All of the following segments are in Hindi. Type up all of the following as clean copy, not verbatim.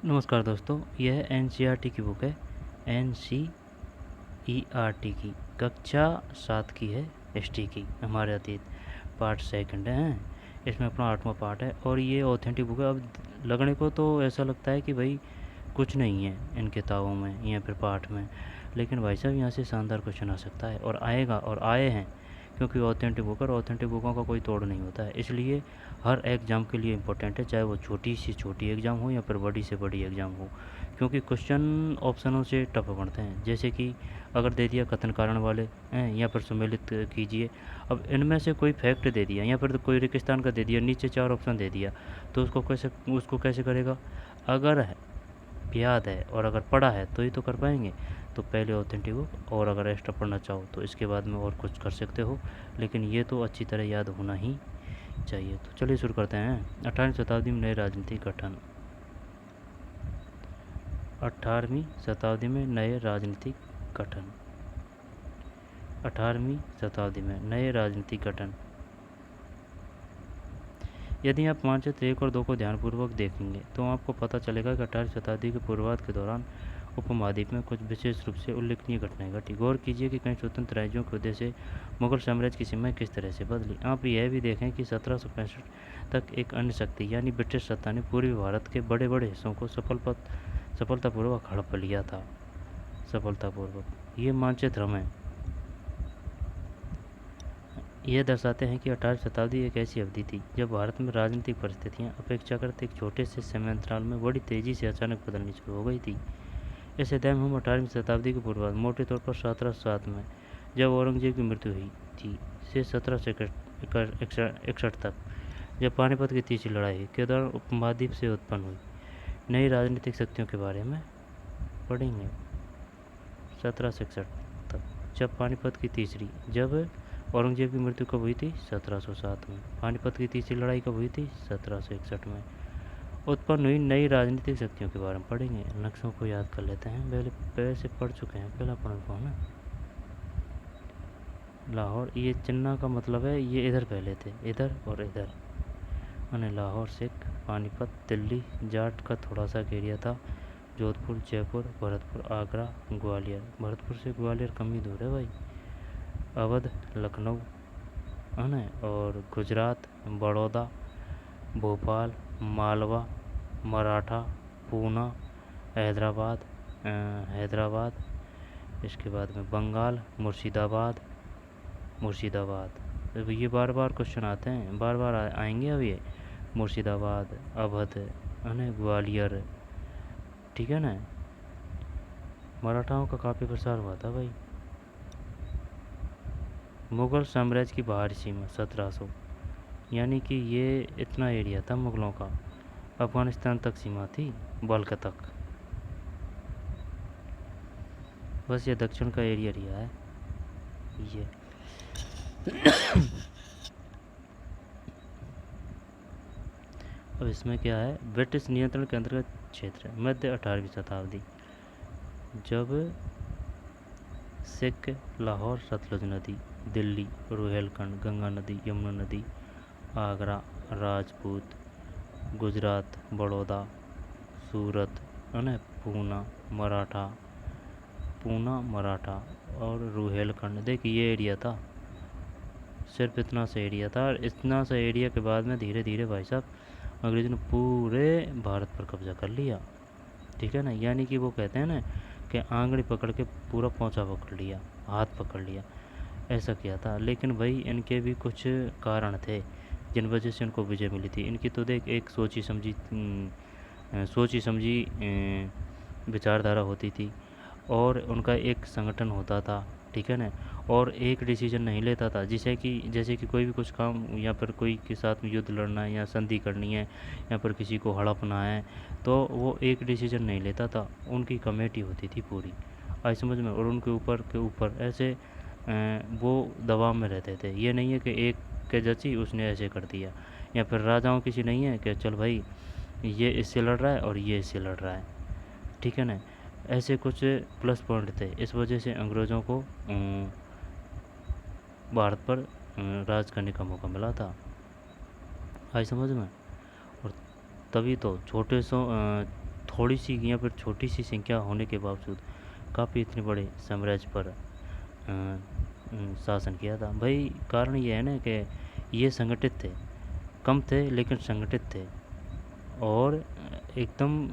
नमस्कार दोस्तों, यह एनसीईआरटी की बुक है। एनसीईआरटी की कक्षा 7 की है, हिस्ट्री की, हमारे अतीत, पार्ट सेकंड है। इसमें अपना 8वां पार्ट है और ये ऑथेंटिक बुक है। अब लगने को तो ऐसा लगता है कि भाई कुछ नहीं है इन किताबों में या फिर पाठ में, लेकिन भाई साहब यहाँ से शानदार क्वेश्चन आ सकता है और आएगा और आए हैं, क्योंकि ऑथेंटिक बुक और ऑथेंटिक बुकों का कोई तोड़ नहीं होता है। इसलिए हर एग्ज़ाम के लिए इम्पोर्टेंट है, चाहे वो छोटी से छोटी एग्ज़ाम हो या फिर बड़ी से बड़ी एग्ज़ाम हो, क्योंकि क्वेश्चन ऑप्शनों से टफ पड़ते हैं। जैसे कि अगर दे दिया कथन कारण वाले हैं या फिर सम्मिलित कीजिए, अब इनमें से कोई फैक्ट दे दिया या फिर कोई रेगिस्तान का दे दिया, नीचे 4 ऑप्शन दे दिया, तो उसको कैसे करेगा? अगर याद है और अगर पढ़ा है तो ही तो कर पाएंगे। तो पहले ऑथेंटिक बुक, और अगर एक्स्ट्रा पढ़ना चाहो तो इसके बाद में और कुछ कर सकते हो, लेकिन ये तो अच्छी तरह याद होना ही चाहिए। तो चलिए शुरू करते हैं। 18वीं शताब्दी में नए राजनीतिक गठन। 18वीं शताब्दी में नए राजनीतिक गठन। 18वीं शताब्दी में नए राजनीतिक गठन। यदि आप मानचित्र 1 और 2 को ध्यानपूर्वक देखेंगे तो आपको पता चलेगा कि 18वीं शताब्दी के पूर्वार्ध के दौरान उपमहाद्वीप में कुछ विशेष रूप से उल्लेखनीय घटनाएं घटी। गौर कीजिए कि कई स्वतंत्र राज्यों की वजह से मुगल साम्राज्य की सीमाएं किस तरह से बदली। आप यह भी देखें कि 1765 तक एक अन्य शक्ति यानी ब्रिटिश सत्ता ने पूर्वी भारत के बड़े बड़े हिस्सों को सफलतापूर्वक हड़प लिया था। सफलतापूर्वक ये मानचित्र हमें यह दर्शाते हैं कि 18वीं शताब्दी एक ऐसी अवधि थी जब भारत में राजनीतिक परिस्थितियां अपेक्षाकृत एक छोटे से समयांतराल में बड़ी तेजी से अचानक बदलनी शुरू हो गई थी। इस अध्याय में हम 18वीं शताब्दी के पूर्वार्ध, मोटे तौर पर 1707 में जब औरंगजेब की मृत्यु हुई थी, से 1761 तक जब पानीपत की तीसरी लड़ाई के दौरान उपमहाद्वीप से उत्पन्न हुई नई राजनीतिक शक्तियों के बारे में पढ़ेंगे। 1761 तक जब पानीपत की तीसरी जब औरंगजेब की मृत्यु कब हुई थी? 1707 में। पानीपत की तीसरी लड़ाई कब हुई थी? 1761 में। उत्पन्न हुई नई राजनीतिक शक्तियों के बारे में पढ़ेंगे। नक्शों को याद कर लेते हैं, पहले से पढ़ चुके हैं, पहला पॉइंट को ना। लाहौर, ये चिन्ना का मतलब है ये इधर पहले थे, इधर और इधर, मैंने लाहौर, सिख, पानीपत, दिल्ली, जाट का थोड़ा सा एरिया था, जोधपुर, जयपुर, भरतपुर, आगरा, ग्वालियर। भरतपुर से ग्वालियर कम ही दूर है भाई। अवध, लखनऊ है ना, और गुजरात, बड़ौदा, भोपाल, मालवा, मराठा, पूना, हैदराबाद, हैदराबाद, इसके बाद में बंगाल, मुर्शिदाबाद। अब ये बार बार क्वेश्चन आते हैं, बार बार आएंगे अब ये। मुर्शिदाबाद, अवध है ना, ग्वालियर, ठीक है ना। मराठाओं का काफ़ी प्रसार हुआ था भाई। मुग़ल साम्राज्य की बाहरी सीमा 1700, यानी कि ये इतना एरिया था मुग़लों का, अफ़गानिस्तान तक सीमा थी, बल्क तक। बस ये दक्षिण का एरिया रिया है ये। अब इसमें क्या है? ब्रिटिश नियंत्रण के अंतर्गत क्षेत्र, मध्य 18वीं शताब्दी, जब सिख, लाहौर, सतलुज नदी, दिल्ली, रुहेलखंड, गंगा नदी, यमुना नदी, आगरा, राजपूत, गुजरात, बड़ौदा, सूरत है ना, पूना मराठा और रुहेलखंड। देखिए ये एरिया था, सिर्फ इतना सा एरिया था, और इतना सा एरिया के बाद में धीरे धीरे भाई साहब अंग्रेज़ों ने पूरे भारत पर कब्जा कर लिया, ठीक है ना। यानी कि वो कहते हैं ना कि आंगड़ी पकड़ के पूरा पोंछा पकड़ लिया, हाथ पकड़ लिया, ऐसा किया था। लेकिन भाई इनके भी कुछ कारण थे जिन वजह से इनको विजय मिली थी। इनकी तो देख एक सोची समझी विचारधारा होती थी, और उनका एक संगठन होता था, ठीक है ना, और एक डिसीजन नहीं लेता था, जैसे कि कोई भी कुछ काम या फिर कोई के साथ में युद्ध लड़ना है या संधि करनी है या फिर किसी को हड़पना है, तो वो एक डिसीजन नहीं लेता था, उनकी कमेटी होती थी पूरी, आई समझ में, और उनके ऊपर के ऊपर ऐसे वो दबाव में रहते थे। ये नहीं है कि एक के जची उसने ऐसे कर दिया, या फिर राजाओं किसी नहीं है कि चल भाई ये इससे लड़ रहा है और ये इससे लड़ रहा है, ठीक है ना। ऐसे कुछ प्लस पॉइंट थे, इस वजह से अंग्रेज़ों को भारत पर राज करने का मौका मिला था, आई समझ में। और तभी तो थोड़ी सी या फिर छोटी सी संख्या होने के बावजूद काफ़ी इतने बड़े साम्राज्य पर शासन किया था। भाई कारण ये है ना कि ये संगठित थे, कम थे लेकिन संगठित थे, और एकदम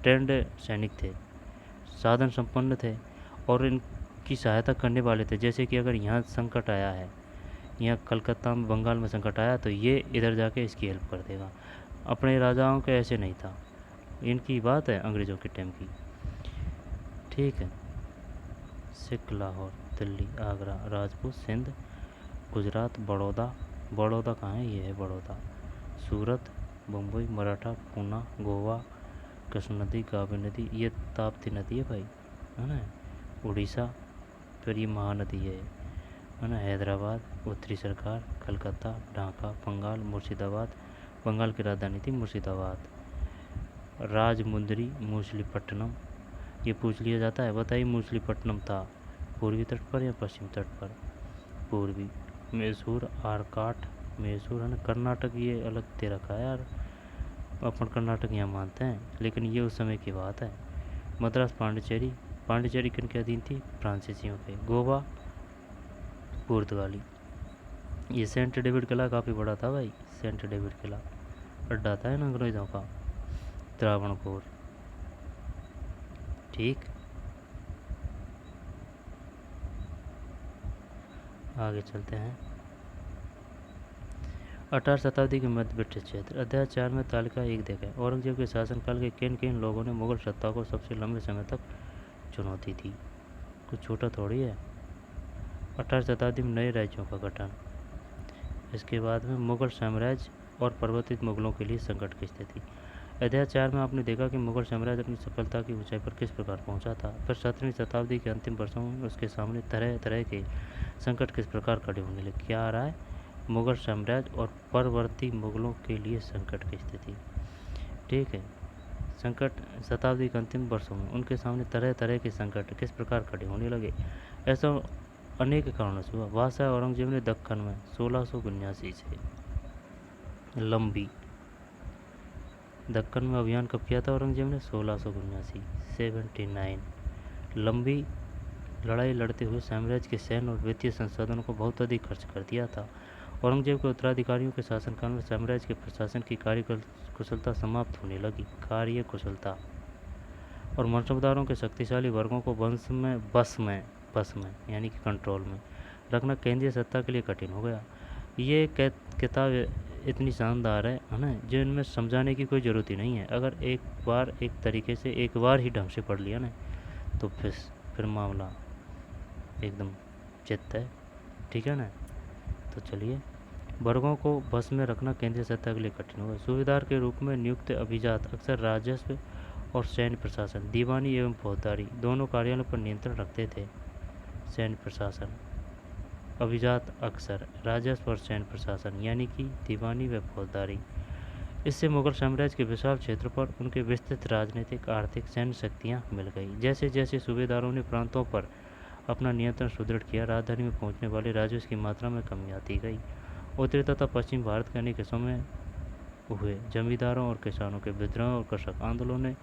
ट्रेंड सैनिक थे, साधन संपन्न थे, और इनकी सहायता करने वाले थे। जैसे कि अगर यहाँ संकट आया है, यहाँ कलकत्ता में, बंगाल में संकट आया, तो ये इधर जाके इसकी हेल्प कर देगा। अपने राजाओं के ऐसे नहीं था। इनकी बात है अंग्रेज़ों के टाइम की। ठीक है। सिख, लाहौर, दिल्ली, आगरा, राजपूत, सिंध, गुजरात, बड़ौदा। बड़ौदा कहाँ है? ये है बड़ौदा। सूरत, बम्बई, मराठा, पूना, गोवा, कृष्ण नदी, कावेरी नदी, ये ताप्ती नदी है भाई, है ना। उड़ीसा, फिर ये महानदी है ना। हैदराबाद, उत्तरी सरकार, कलकत्ता, ढाका, बंगाल, मुर्शिदाबाद। बंगाल की राजधानी थी मुर्शिदाबाद। राजमुंदरी, मूसलीपट्टनम। ये पूछ लिया जाता है, बताइए मूसलीपट्टनम था पूर्वी तट पर या पश्चिम तट पर? पूर्वी। मैसूर, आरकाट, मैसूर है ना कर्नाटक, ये अलग दे रखा है यार, अपन कर्नाटक यहाँ मानते हैं, लेकिन ये उस समय की बात है। मद्रास, पांडिचेरी। पांडिचेरी किनके अधीन थी? फ्रांसीसियों के। गोवा, पुर्तगाली। ये सेंट डेविड किला काफ़ी बड़ा था भाई, सेंट डेविड किला अड्डा था इन अंग्रेज़ों का। त्रावणकोर। ठीक, आगे चलते हैं। 18वीं शताब्दी के मध्य ब्रिटिश क्षेत्र। अध्याय 4 में तालिका 1 देखें। औरंगजेब के शासनकाल के किन किन लोगों ने मुगल सत्ता को सबसे लंबे समय तक चुनौती दी? कुछ छोटा थोड़ी है। 18वीं शताब्दी में नए राज्यों का गठन। इसके बाद में मुगल साम्राज्य और परिवर्तित मुगलों के लिए संकट की स्थिति। अध्याय 4 में आपने देखा कि मुगल साम्राज्य अपनी सफलता की ऊंचाई पर किस प्रकार पहुंचा था। फिर 17वीं शताब्दी के अंतिम वर्षों में उसके सामने तरह तरह के संकट किस प्रकार खड़े होने लगे। क्या आ रहा है? मुगल साम्राज्य और परवर्ती मुगलों के लिए संकट की स्थिति। ठीक है। संकट शताब्दी के अंतिम वर्षों में उनके सामने तरह तरह के संकट किस प्रकार खड़े होने लगे। ऐसा अनेक कारणों से हुआ। बादशाह औरंगजेब ने दक्कन में 1679 से लंबी, दक्कन में अभियान कब किया था औरंगजेब ने? 1679 लंबी लड़ाई लड़ते हुए साम्राज्य के सैन्य और वित्तीय संसाधनों को बहुत अधिक खर्च कर दिया था। औरंगजेब के उत्तराधिकारियों के शासनकाल में साम्राज्य के प्रशासन की कार्य कुशलता समाप्त होने लगी। कार्य कुशलता और मनसबदारों के शक्तिशाली वर्गों को बस में यानी कि कंट्रोल में रखना केंद्रीय सत्ता के लिए कठिन हो गया। ये किताब इतनी शानदार है ना, जो इनमें समझाने की कोई ज़रूरत ही नहीं है। अगर एक बार एक तरीके से एक बार ही ढंग से पढ़ लिया ना, तो फिर मामला एकदम चित्त है। ठीक है ना। तो चलिए, वर्गों को बस में रखना केंद्रीय सत्ता के लिए कठिन होगा। सूबेदार के रूप में नियुक्त अभिजात अक्सर राजस्व और सैन्य प्रशासन, दीवानी एवं फौजदारी दोनों कार्यालयों पर नियंत्रण रखते थे। सैन्य प्रशासन, अभिजात अक्सर राजस्व और सैन्य प्रशासन यानी कि दीवानी व फौजदारी। इससे मुगल साम्राज्य के विशाल क्षेत्र पर उनके विस्तृत राजनीतिक, आर्थिक, सैन्य शक्तियाँ मिल गई। जैसे जैसे सूबेदारों ने प्रांतों पर अपना नियंत्रण सुदृढ़ किया, राजधानी में पहुंचने वाले राजस्व की मात्रा में कमी आती गई। उत्तरी तथा पश्चिम भारत के अनेक हिस्सों में हुए जमींदारों और किसानों के विद्रोह और कृषक आंदोलनों ने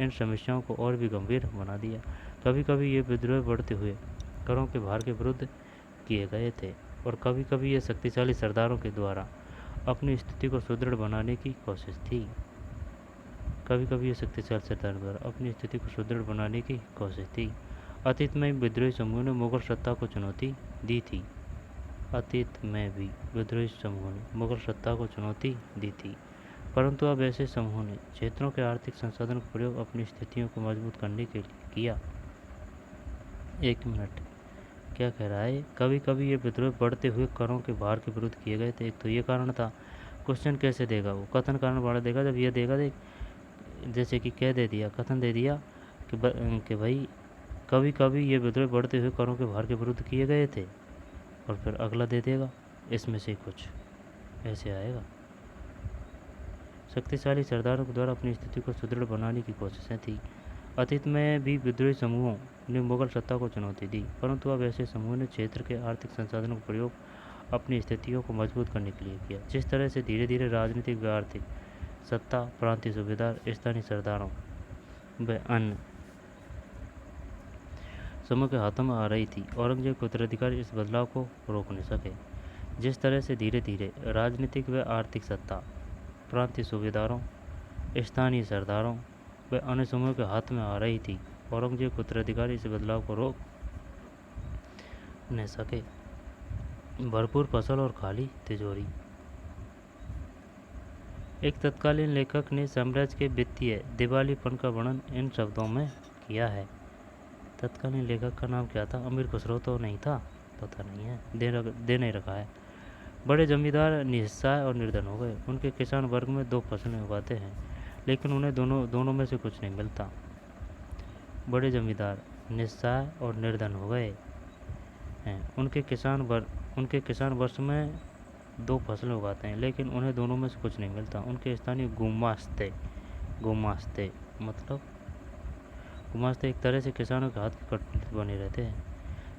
इन समस्याओं को और भी गंभीर बना दिया। कभी कभी ये विद्रोह बढ़ते हुए करों के भार के विरुद्ध किए गए थे, और कभी कभी ये शक्तिशाली सरदारों के द्वारा अपनी स्थिति को सुदृढ़ बनाने की कोशिश थी। कभी कभी ये शक्तिशाली सरदारों द्वारा अपनी स्थिति को सुदृढ़ बनाने की कोशिश थी। अतीत में विद्रोही समूहों ने मुगल सत्ता को चुनौती दी थी। अतीत में भी विद्रोही समूहों ने मुगल सत्ता को चुनौती दी थी, परंतु अब ऐसे समूहों ने क्षेत्रों के आर्थिक संसाधन का प्रयोग अपनी स्थितियों को मजबूत करने के लिए किया। एक मिनट, क्या कह रहा है? कभी कभी ये विद्रोह बढ़ते हुए करों के भार के विरुद्ध किए गए थे। एक तो ये कारण था। क्वेश्चन कैसे देगा वो? कथन कारण बढ़ा देगा। जब ये देगा, देख जैसे कि कह दे दिया, कथन दे दिया कि भाई कभी कभी ये विद्रोह बढ़ते हुए करों के भार के विरुद्ध किए गए थे, और फिर अगला दे देगा इसमें से कुछ ऐसे आएगा। शक्तिशाली सरदारों के द्वारा अपनी स्थिति को सुदृढ़ बनाने की कोशिशें थी। अतीत में भी विद्रोही समूहों ने मुगल सत्ता को चुनौती दी, परंतु अब ऐसे समूहों ने क्षेत्र के आर्थिक संसाधनों का प्रयोग अपनी स्थितियों को मजबूत करने के लिए किया। जिस तरह से धीरे धीरे राजनीतिक व आर्थिक सत्ता, प्रांतीय सूबेदार, स्थानीय सरदारों व अन्य समूह के हाथों में आ रही थी। औरंगजेब के उत्तराधिकारी इस बदलाव को रोक नहीं सके। जिस तरह से धीरे धीरे राजनीतिक व आर्थिक सत्ता प्रांतीय सूबेदारों, स्थानीय सरदारों व अन्य समूहों के हाथ में आ रही थी, औरंगजेब के उत्तराधिकारी इस बदलाव को रोक नहीं सके। भरपूर फसल और खाली तिजोरी। एक तत्कालीन लेखक ने साम्राज्य के वित्तीय दिवालीपन का वर्णन इन शब्दों में किया है। तत्कालीन लेखक का नाम क्या था? अमीर खुसरो तो नहीं था? पता नहीं है, दे नहीं रखा है। बड़े जमींदार निस्सहाय और निर्धन हो गए। उनके किसान वर्ग में दो फसलें उगाते हैं, लेकिन उन्हें दोनों में से कुछ नहीं मिलता। बड़े जमींदार निस्सहाय और निर्धन हो गए हैं। उनके किसान वर्ष में दो फसलें उगाते हैं, लेकिन उन्हें दोनों में से कुछ नहीं मिलता। उनके स्थानीय गुमास्ते मतलब गुमास्ते एक तरह से किसानों के हाथ के कठपुतली बने रहते हैं।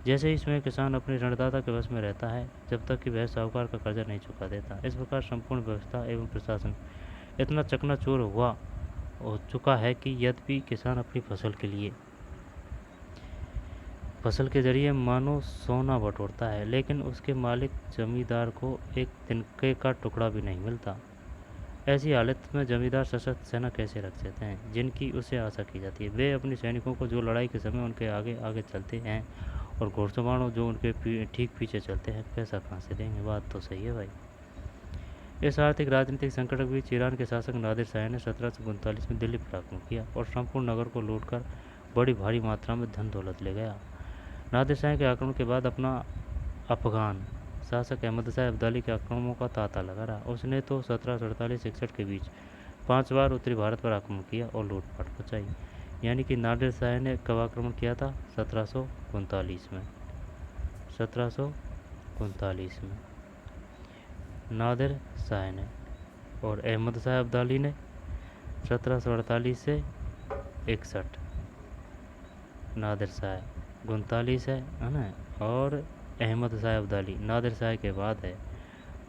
जैसे इसमें किसान अपने ऋणदाता के वश में रहता है जब तक कि वह साहूकार का कर्जा नहीं चुका देता। इस प्रकार संपूर्ण व्यवस्था एवं प्रशासन इतना चकनाचूर हो चुका है कि यद्यपि किसान अपनी फसल के जरिए मानो सोना बटोरता है, लेकिन उसके मालिक जमींदार को एक तिनके का टुकड़ा भी नहीं मिलता। ऐसी हालत में जमींदार सशक्त सेना कैसे रख सकते हैं जिनकी उसे आशा की जाती है? वे अपने सैनिकों को जो लड़ाई के समय उनके आगे आगे चलते हैं और घोड़सवारों जो उनके ठीक पीछे चलते हैं, पैसा कहाँ से देंगे? बात तो सही है भाई। इस आर्थिक राजनीतिक संकट के बीच ईरान के शासक नादिर शाह ने 1739 में दिल्ली पर आक्रमण किया और संपूर्ण नगर को लूटकर बड़ी भारी मात्रा में धन दौलत ले गया। नादिर शाह के आक्रमण के बाद अपना अफगान शासक अहमद शाह अब्दाली के आक्रमणों का तांता लगा रहा। उसने तो 1748-61 के बीच 5 बार उत्तरी भारत पर आक्रमण किया और लूटपाट मचाई। यानी कि नादिर शाह ने कब आक्रमण किया था? 1739 में। 1739 में नादिर शाह ने, और अहमद शाह अब्दाली ने 1748 से 61। नादिर शाह 39 है ना, और अहमद शाह अब्दाली नादिर शाह के बाद है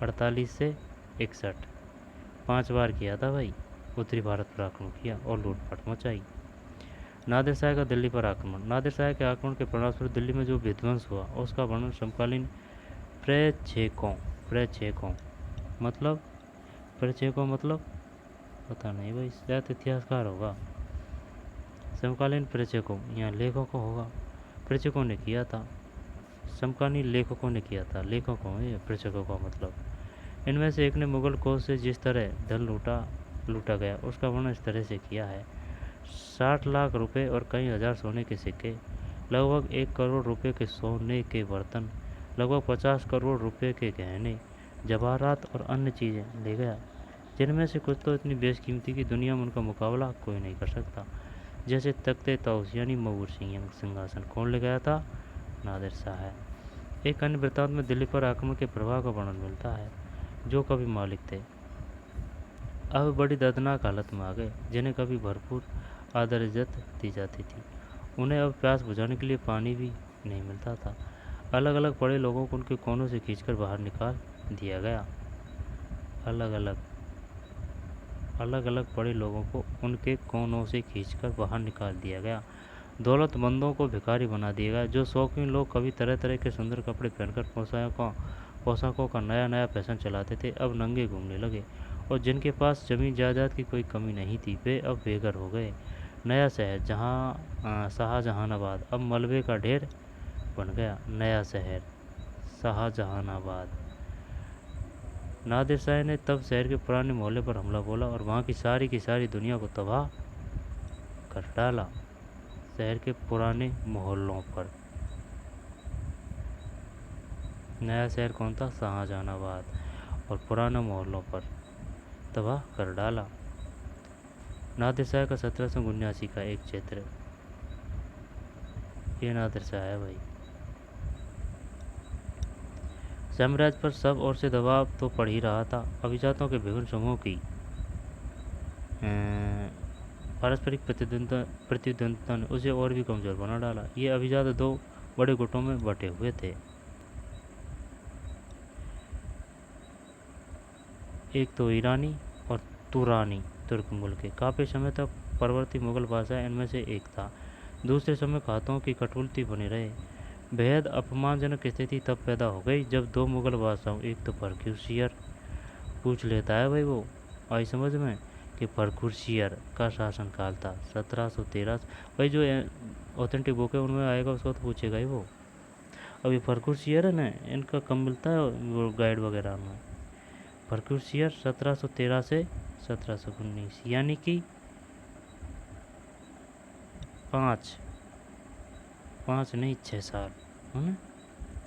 48 से 61। 5 बार किया था भाई, उत्तरी भारत पर आक्रमण किया और लूटपाट मचाई। नादिर शाह का दिल्ली पर आक्रमण। नादिर शाह के आक्रमण के परिणामस्वरूप दिल्ली में जो विध्वंस हुआ उसका वर्णन समकालीन प्रेक्षकों मतलब पता नहीं भाई, शायद इतिहासकार होगा। समकालीन प्रेक्षकों या लेखकों होगा, प्रेक्षकों ने किया था। समकालीन लेखकों ने किया था, लेखकों है प्रेक्षकों का मतलब। इनमें से एक ने मुगल कोष से जिस तरह धन लूटा गया उसका वर्णन इस तरह से किया है। 60 लाख रुपए और कई हजार सोने के सिक्के, लगभग 1 करोड़ रुपए के सोने के बर्तन, लगभग 50 करोड़ रुपए के गहने, जवाहरात और अन्य चीज़ें ले गया, जिनमें से कुछ तो इतनी बेशकीमती की दुनिया में उनका मुकाबला कोई नहीं कर सकता। जैसे तख्ते तौस यानी मऊर सिंहासन। कौन ले गया था? नादिर शाह। एक अन्य वृत्तांत में दिल्ली पर आक्रमण के प्रभाव का वर्णन मिलता है। जो कभी मालिक थे अब बड़ी दर्दनाक हालत में आ गए, जिन्हें कभी भरपूर आदर इज्जत दी जाती थी, उन्हें अब प्यास बुझाने के लिए पानी भी नहीं मिलता था। अलग अलग पड़े लोगों को उनके कोनों से खींचकर बाहर निकाल दिया गया। अलग अलग पड़े लोगों को उनके कोनों से खींचकर बाहर निकाल दिया गया। दौलतमंदों को भिखारी बना दिया गया। जो शौकीन लोग कभी तरह तरह के सुंदर कपड़े पहनकर पोशाकों का नया फैशन चलाते थे, अब नंगे घूमने लगे। और जिनके पास जमीन जायदाद की कोई कमी नहीं थी, वे अब बेघर हो गए। नया शहर शाहजहानाबाद अब मलबे का ढेर बन गया। नया शहर शाहजहानाबाद। नादिर शाह ने तब शहर के पुराने मोहल्ले पर हमला बोला और वहाँ की सारी दुनिया को तबाह कर डाला। शहर के पुराने मोहल्लों पर। नया शहर कौन था? शाहजहानाबाद। और पुराने मोहल्लों पर तबाह कर डाला। नादिर शाह का 1779 का एक चित्र, ये नादिर शाह है भाई। साम्राज्य पर सब ओर से दबाव तो पड़ ही रहा था। अभिजातों के विभिन्न समूहों की पारस्परिक प्रतिद्वंद्विता ने उसे और भी कमजोर बना डाला। ये अभिजात 2 बड़े गुटों में बटे हुए थे। एक तो ईरानी और तुरानी तुर्क मुल्क के। काफ़ी समय तक परवर्ती मुगल बादशाह इनमें से एक था। दूसरे समय खातों की कटुलती बनी रहे। बेहद अपमानजनक स्थिति तब पैदा हो गई जब दो मुगल बादशाहों, एक तो परक्यूसियर, पूछ लेता है भाई वो आई समझ में कि परक्यूसियर का शासनकाल था 1713। भाई जो ऑथेंटिक बुक है उनमें आएगा उसको तो पूछेगा ही वो। अभी परक्यूसियर है ना, इनका कम मिलता है वो गाइड वगैरह में। परक्यूसियर 1713 से 1719 यानी कि पाँच नहीं 6 साल है ना,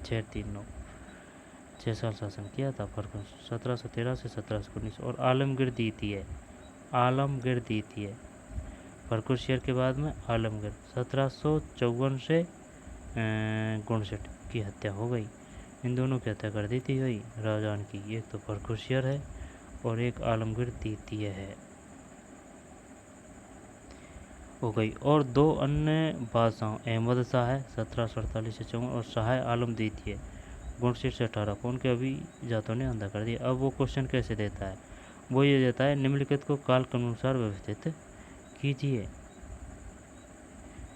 6 3 9 6 साल शासन किया था फर्क 1713 से 1719। और आलमगीर द्वितीय परकुशियर के बाद में आलमगीर 1754 से 59 की हत्या हो गई। इन दोनों की हत्या कर दी थी भाई राजान की। एक तो परकुशियर है और एक आलमगीर द्वितीय है हो गई। और दो अन्य बादशाह अहमद शाह है 1748 से 54 और शाह आलम द्वितीय 59 से 18 को उनके अभी जातों ने अंधा कर दिया। अब वो क्वेश्चन कैसे देता है, वो ये देता है निम्नलिखित को काल के अनुसार व्यवस्थित कीजिए।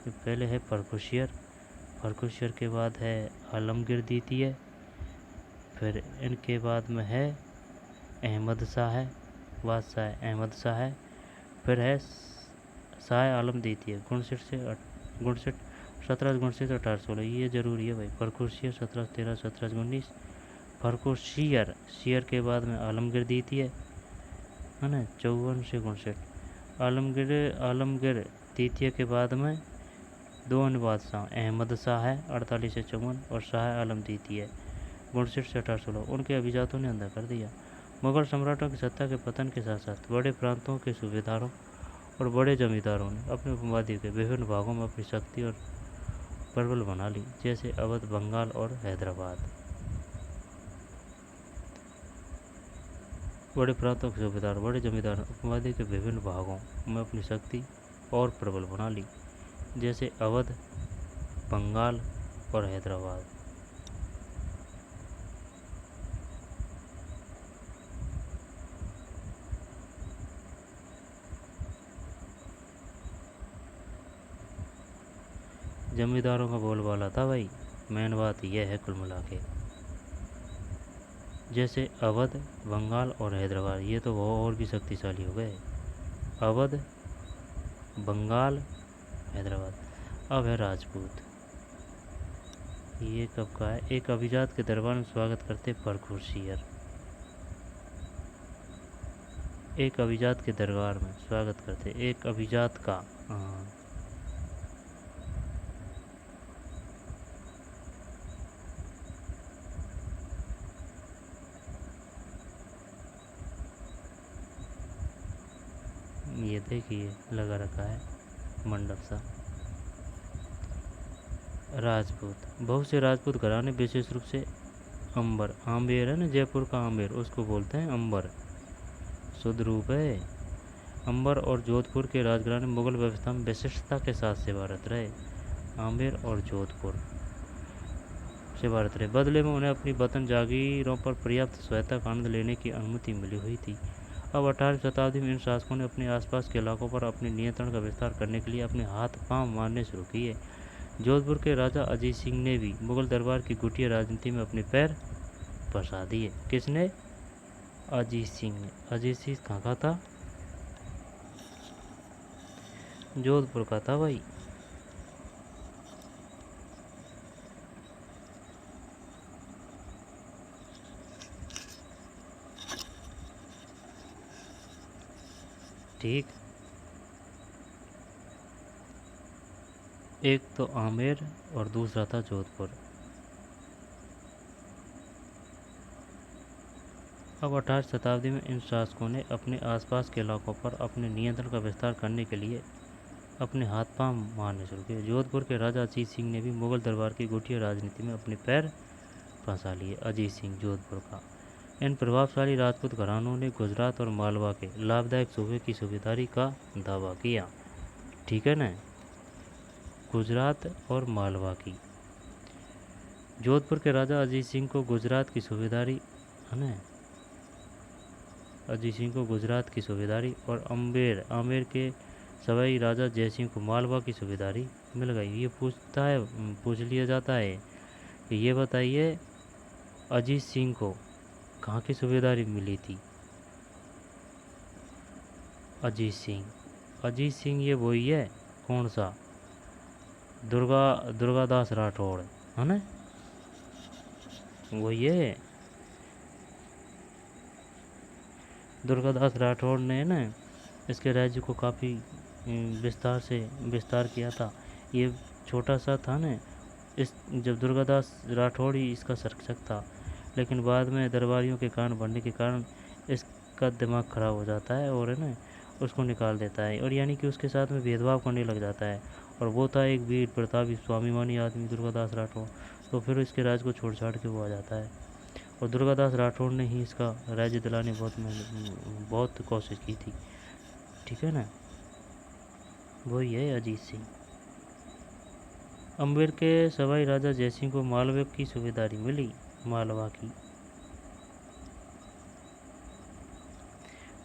तो पहले है परकुशियर के बाद है आलमगीर द्वितीय, फिर इनके बाद में है अहमद शाह है, बादशाह अहमद शाह है, फिर है शाह आलम द्वितीय 59 से 1759 से 1816। ये जरूरी है भाई। परकुशियर 1713 1719, परकुशियर के बाद में आलमगीर द्वितीय है ना 54 से 59, आलमगीर द्वितीय के बाद में दो अन्य बादशाह अहमद शाह है 48 से 54 और शाह आलम द्वितीय 59 से 1816 उनके अभिजातों ने अंधा कर दिया। मुगल सम्राटों की सत्ता के पतन के साथ साथ बड़े प्रांतों के सूबेदारों और बड़े जमींदारों ने अपने उपमहाद्वीप के विभिन्न भागों में अपनी शक्ति और प्रबल बना ली, जैसे अवध, बंगाल और हैदराबाद। बड़े प्रांतों के सूबेदार, बड़े जमींदार उपमहाद्वीप के विभिन्न भागों में अपनी शक्ति और प्रबल बना ली, जैसे अवध, बंगाल और हैदराबाद। जमींदारों का बोलबाला था भाई, मेन बात यह है कुल मिला के। जैसे अवध, बंगाल और हैदराबाद, ये तो वो और भी शक्तिशाली हो गए। अवध, बंगाल, हैदराबाद। अब है राजपूत। ये कब का है? एक अभिजात के दरबार में स्वागत करते परकुशियर। एक अभिजात के दरबार में स्वागत करते एक अभिजात का ये देखिए लगा रखा है मंडप सा। राजपूत, बहुत से राजपूत घराने विशेष रूप से आम्बेर है ना, जयपुर का आम्बेर, उसको बोलते हैं अंबर, शुद्ध रूप है। अंबर और जोधपुर के राजघराने मुगल व्यवस्था में विशिष्टता के साथ सेवारत रहे। आम्बेर और जोधपुर सेवारत रहे। बदले में उन्हें अपनी वतन जागीरों पर पर्याप्त स्वायत्ता का आनंद लेने की अनुमति मिली हुई थी। अब 18वीं शताब्दी में इन शासकों ने अपने आसपास के इलाकों पर अपने नियंत्रण का विस्तार करने के लिए अपने हाथ पांव मारने शुरू किए। जोधपुर के राजा अजीत सिंह ने भी मुगल दरबार की गुटिया राजनीति में अपने पैर फंसा दिए। किसने? अजीत सिंह ने। अजीत सिंह कहाँ का था? जोधपुर का था भाई। ठीक, एक तो आमेर और दूसरा था जोधपुर। अब 18वीं शताब्दी में इन शासकों ने अपने आसपास के इलाकों पर अपने नियंत्रण का विस्तार करने के लिए अपने हाथ पांव मारने शुरू किए। जोधपुर के राजा अजीत सिंह ने भी मुगल दरबार की गुटिया राजनीति में अपने पैर फंसा लिए। अजीत सिंह जोधपुर का। इन प्रभावशाली राजपूत घरानों ने गुजरात और मालवा के लाभदायक सूबे की सूबेदारी का दावा किया। ठीक है ना, गुजरात और मालवा की। जोधपुर के राजा अजीत सिंह को गुजरात की सूबेदारी है ना अजीत सिंह को गुजरात की सूबेदारी और आमेर के सवाई राजा जयसिंह को मालवा की सूबेदारी मिल गई। ये पूछ लिया जाता है कि ये बताइए अजीत सिंह को कहाँ की सूबेदारी मिली थी। अजीत सिंह ये वही है, कौन सा, दुर्गादास राठौड़ है ना, वही है। दुर्गादास राठौड़ ने ना इसके राज्य को काफ़ी विस्तार किया था। ये छोटा सा था ना, इस जब दुर्गादास राठौड़ ही इसका संरक्षक था, लेकिन बाद में दरबारियों के कान भरने के कारण इसका दिमाग खराब हो जाता है और है ना उसको निकाल देता है, और यानी कि उसके साथ में भेदभाव करने लग जाता है। और वो था एक वीर प्रतापी स्वाभिमानी आदमी दुर्गादास राठौड़, तो फिर इसके राज को छोड़ छाड़ के वो आ जाता है। और दुर्गादास राठौड़ ने ही इसका राज्य दिलाने बहुत कोशिश की थी, ठीक है ना, वही है अजीत सिंह। अम्बेर के सवाई राजा जयसिंह को मालवे की सूबेदारी मिली, मालवा की।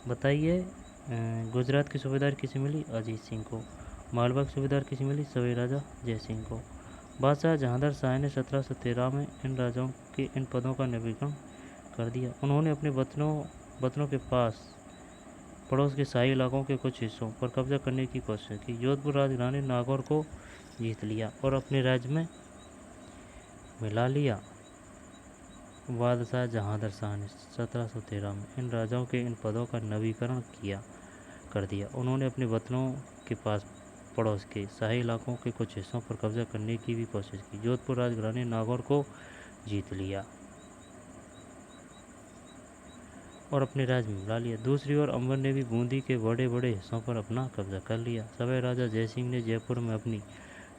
बताइए गुजरात की सूबेदारी किसे मिली, अजीत सिंह को। मालवा की सूबेदारी किसे मिली, सवाई राजा जयसिंह को। बादशाह जहांदर शाह ने 1713 में इन राजाओं के इन पदों का नवीकरण कर दिया। उन्होंने अपने वतनों के पास पड़ोस के शाही इलाकों के कुछ हिस्सों पर कब्जा करने की कोशिश की। जोधपुर राजधानी नागौर को जीत लिया और अपने राज्य में मिला लिया। बादशाह जहांदर शाह ने 1713 में इन राजाओं के इन पदों का नवीकरण कर दिया। उन्होंने अपने वतनों के पास पड़ोस के शाही इलाकों के कुछ हिस्सों पर कब्जा करने की भी कोशिश की। जोधपुर राजघराने नागौर को जीत लिया और अपने राज्य में मिला लिया। दूसरी ओर अंबर ने भी बूंदी के बड़े बड़े हिस्सों पर अपना कब्जा कर लिया। सवाई राजा जयसिंह ने जयपुर में अपनी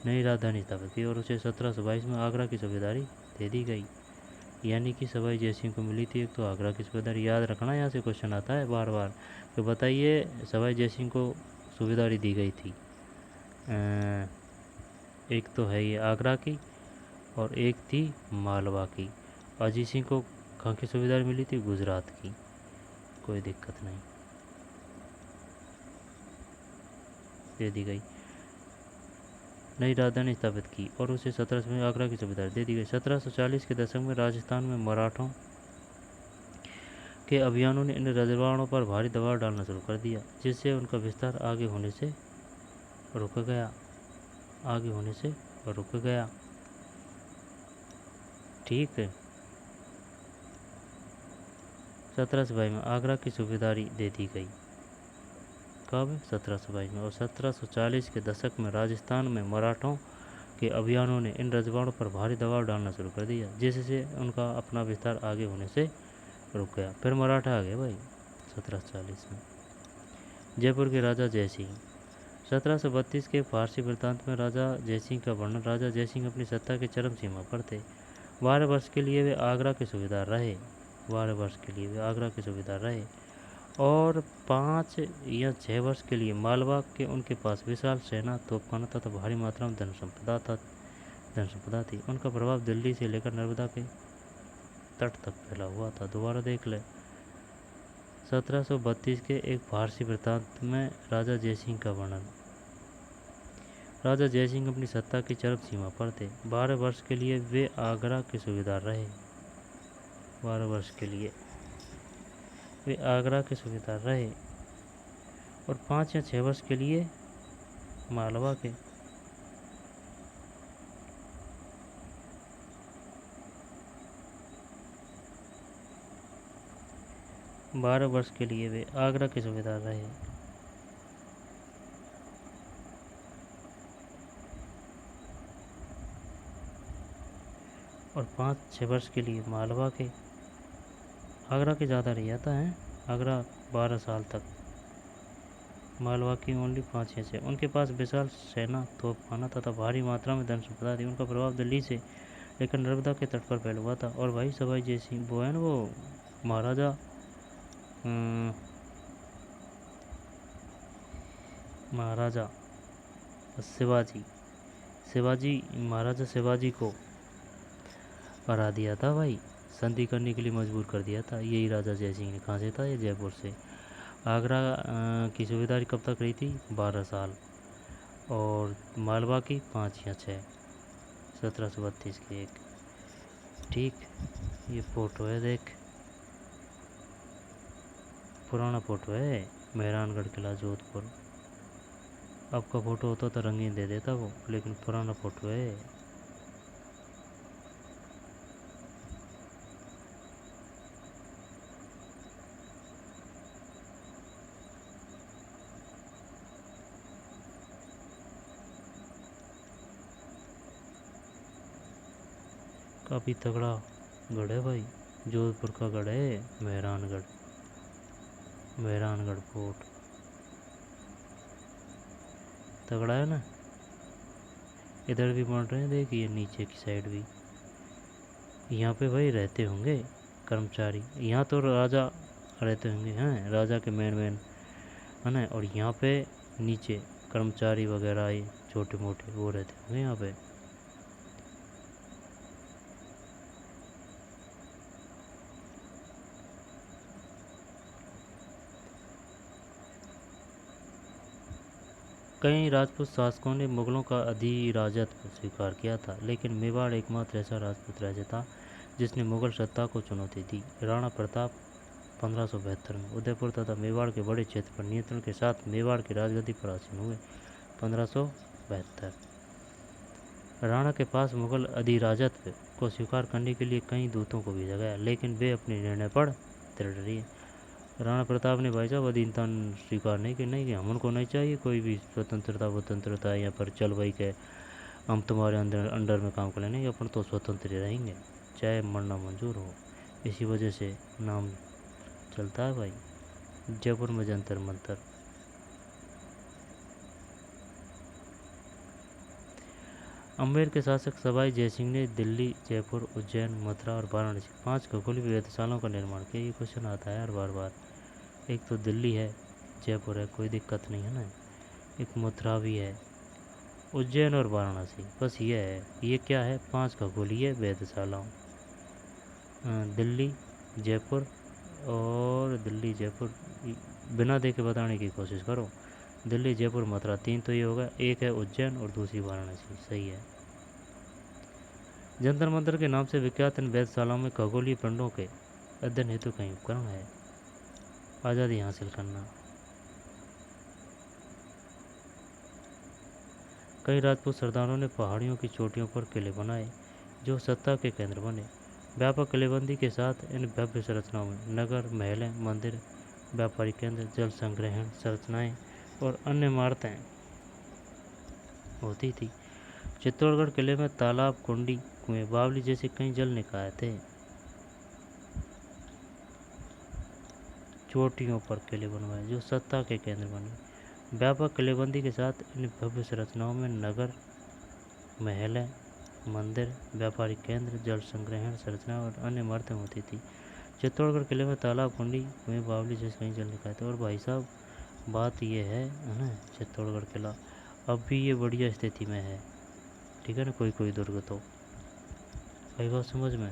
नई राजधानी स्थापित की और उसे 1722 में आगरा की सूबेदारी दे दी गई। यानी कि सवाई जयसिंह को मिली थी एक तो आगरा की सूबेदारी। याद रखना, यहाँ से क्वेश्चन आता है बार बार, तो बताइए सवाई जयसिंह को सूबेदारी दी गई थी। एक तो है ये आगरा की और एक थी मालवा की। अजीत सिंह को कहाँ की सूबेदारी मिली थी, गुजरात की। कोई दिक्कत नहीं, दे दी गई। नई राजधानी स्थापित की और उसे 1700 में आगरा की सूबेदारी दे दी गई। 1740 के दशक में राजस्थान में मराठों के अभियानों ने इन रजवाड़ों पर भारी दबाव डालना शुरू कर दिया, जिससे उनका विस्तार आगे होने से रुक गया। ठीक है। 1722 में आगरा की सूबेदारी दे दी गई। कब? 1722 में। और 1740 के दशक में राजस्थान में मराठों के अभियानों ने इन रजवाड़ों पर भारी दबाव डालना शुरू कर दिया, जिससे उनका अपना विस्तार आगे होने से रुक गया। फिर मराठा आ गए भाई 1740 में। जयपुर के राजा जयसिंह। 1732 के फारसी वृत्तांत में राजा जयसिंह का वर्णन। राजा जयसिंह अपनी सत्ता की चरम सीमा पर थे। 12 वर्ष के लिए वे आगरा के सूबेदार रहे। 12 वर्ष के लिए वे आगरा के सूबेदार रहे और 5 या 6 वर्ष के लिए मालवा के उनके पास विशाल सेना, तोपखाना तथा भारी मात्रा में धन संपदा थी। उनका प्रभाव दिल्ली से लेकर नर्मदा के तट तक फैला हुआ था। दोबारा देख ले 1732 के एक फारसी वृत्तांत में राजा जयसिंह का वर्णन। राजा जयसिंह अपनी सत्ता की चरम सीमा पर थे। 12 वर्ष के लिए वे आगरा के सूबेदार रहे। 12 वर्ष के लिए वे आगरा के सूबेदार रहे और 5 या 6 वर्ष के लिए मालवा के। बारह वर्ष के लिए वे आगरा के सूबेदार रहे और 5-6 वर्ष के लिए मालवा के। आगरा के ज़्यादा रह जाता है, आगरा 12 साल तक, मालवा की ओनली 5 या 6। उनके पास विशाल सेना, तोपखाना तथा भारी मात्रा में धन संपदा थी। उनका प्रभाव दिल्ली से लेकर नर्मदा के तट पर फैला हुआ था। और भाई सवाई जयसिंह वो है ना, वो महाराजा शिवाजी महाराजा शिवाजी को हरा दिया था भाई संधि करने के लिए मजबूर कर दिया था। यही राजा जय सिंह ने। कहाँ से था ये? जयपुर से। आगरा की सूबेदारी कब तक रही थी? 12 साल। और मालवा की 5 या 6, 1732 की एक। ठीक। ये फ़ोटो है देख, पुराना फ़ोटो है, मेहरानगढ़ किला जोधपुर। अब का फ़ोटो होता तो रंगीन दे देता वो, लेकिन पुराना फ़ोटो है। काफ़ी तगड़ा गढ़ है भाई, जोधपुर का गढ़ है मेहरानगढ़। मेहरानगढ़ फोर्ट तगड़ा है ना। इधर भी बन रहे हैं, देखिए नीचे की साइड भी। यहाँ पे भाई रहते होंगे कर्मचारी, यहाँ तो राजा रहते होंगे हैं, राजा के मेन है ना। और यहाँ पे नीचे कर्मचारी वगैरह ये छोटे मोटे वो रहते होंगे यहाँ पे। कई राजपूत शासकों ने मुगलों का अधिराजत्व स्वीकार किया था, लेकिन मेवाड़ एकमात्र ऐसा राजपूत राज्य था जिसने मुगल सत्ता को चुनौती दी। राणा प्रताप 1572 में उदयपुर तथा मेवाड़ के बड़े क्षेत्र पर नियंत्रण के साथ मेवाड़ की राजगद्दी पर आसीन हुए। 1572। राणा के पास मुगल अधिराजत्व को स्वीकार करने के लिए कई दूतों को भेजा गया, लेकिन वे अपने निर्णय पर दृढ़ रहे। राणा प्रताप ने भाई साहब अधीनता स्वीकार नहीं कि नहीं कि हम उनको नहीं चाहिए कोई भी स्वतंत्रता यहाँ पर चल भाई के हम तुम्हारे अंडर में काम कर लेंगे, अपन तो स्वतंत्र रहेंगे चाहे मरना मंजूर हो। इसी वजह से नाम चलता है भाई जयपुर में जंतर मंतर। अम्बेर के शासक सवाई जयसिंह ने दिल्ली, जयपुर, उज्जैन, मथुरा और वाराणसी 5 खगोलीय वेधशालाओं का निर्माण किया। ये क्वेश्चन आता है यार बार बार। एक तो दिल्ली है, जयपुर है, कोई दिक्कत नहीं है ना। एक मथुरा भी है, उज्जैन और वाराणसी, बस ये है। ये क्या है? 5 खगोलीय वेधशालाओं। दिल्ली, जयपुर और दिल्ली जयपुर, बिना देखे बताने की कोशिश करो। दिल्ली, जयपुर, मथुरा, 3 तो ये होगा, एक है उज्जैन और दूसरी वाराणसी। सही है। जंतर मंतर के नाम से विख्यात इन वेधशालाओं में खगोलीय पिंडों के अध्ययन हेतु कई उपकरण है। आज़ादी हासिल करना। कई राजपूत सरदारों ने पहाड़ियों की चोटियों पर किले बनाए जो सत्ता के केंद्र बने। व्यापक किलेबंदी के साथ इन भव्य संरचनाओं में नगर, महलें, मंदिर, व्यापारिक केंद्र, जल संग्रहण संरचनाएं और अन्य इमारतें होती थी। चित्तौड़गढ़ किले में तालाब, कुंडी, कुएं, बावली जैसे कई जल निकाय थे। चोटियों पर किले बनवाए जो सत्ता के केंद्र बने। व्यापक किलेबंदी के साथ इन भव्य संरचनाओं में नगर, महलें, मंदिर, व्यापारिक केंद्र, जल संग्रहण संरचना और अन्य इमारतें होती थी। चित्तौड़गढ़ किले में तालाब, कुंडी, कुएं, बावली जैसे कहीं जल निकाय थे। और भाई साहब बात ये है ना, चित्तौड़गढ़ किला अब भी ये बढ़िया स्थिति में है, ठीक है ना। कोई दुर्ग तो कई बात समझ में।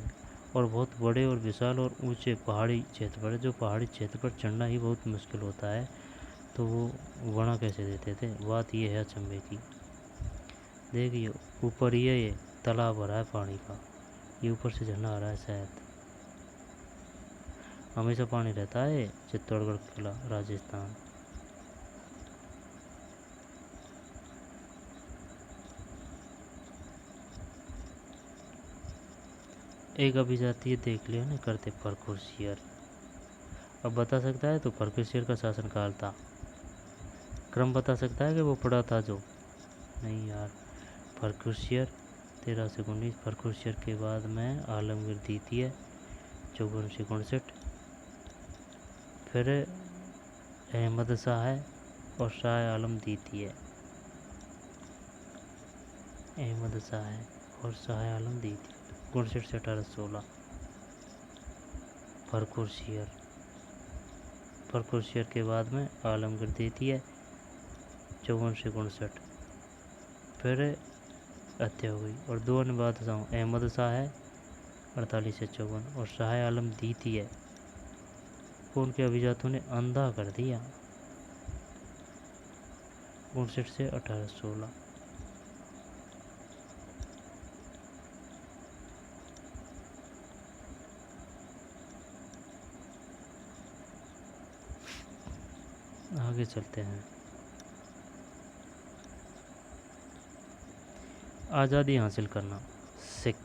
और बहुत बड़े और विशाल और ऊंचे पहाड़ी क्षेत्र पर, जो पहाड़ी क्षेत्र पर चढ़ना ही बहुत मुश्किल होता है, तो वो बना कैसे देते थे। बात ये है अचंभे की। देखिए ऊपर ये तालाब भरा है पानी का, ये ऊपर से झरना आ रहा है शायद। हमेशा पानी रहता है चित्तौड़गढ़ किला, राजस्थान। एक अभिजातीय देख लिया ना करते परकुरशियर। अब बता सकता है तो परकुरशियर का शासनकाल था। क्रम बता सकता है कि वो पड़ा था जो? नहीं यार। परकुरशियर 13 से 19, परकुरशियर के बाद में आलमगीर द्वितीय 54 से 59, फिर अहमद शाह है और शाह आलम द्वितीय। अहमद शाह है और शाह आलम द्वितीय 59 से 1816। परकुरशियर के बाद में आलमगीर द्वितीय 54 से 59, फिर हत्या हो गई। और दो अन्य बादशाह अहमद शाह है 48 से 54, और शाह आलम द्वितीय को उनके अभिजातों ने अंधा कर दिया 59 से 1816। आगे चलते हैं। आज़ादी हासिल करना। सिख।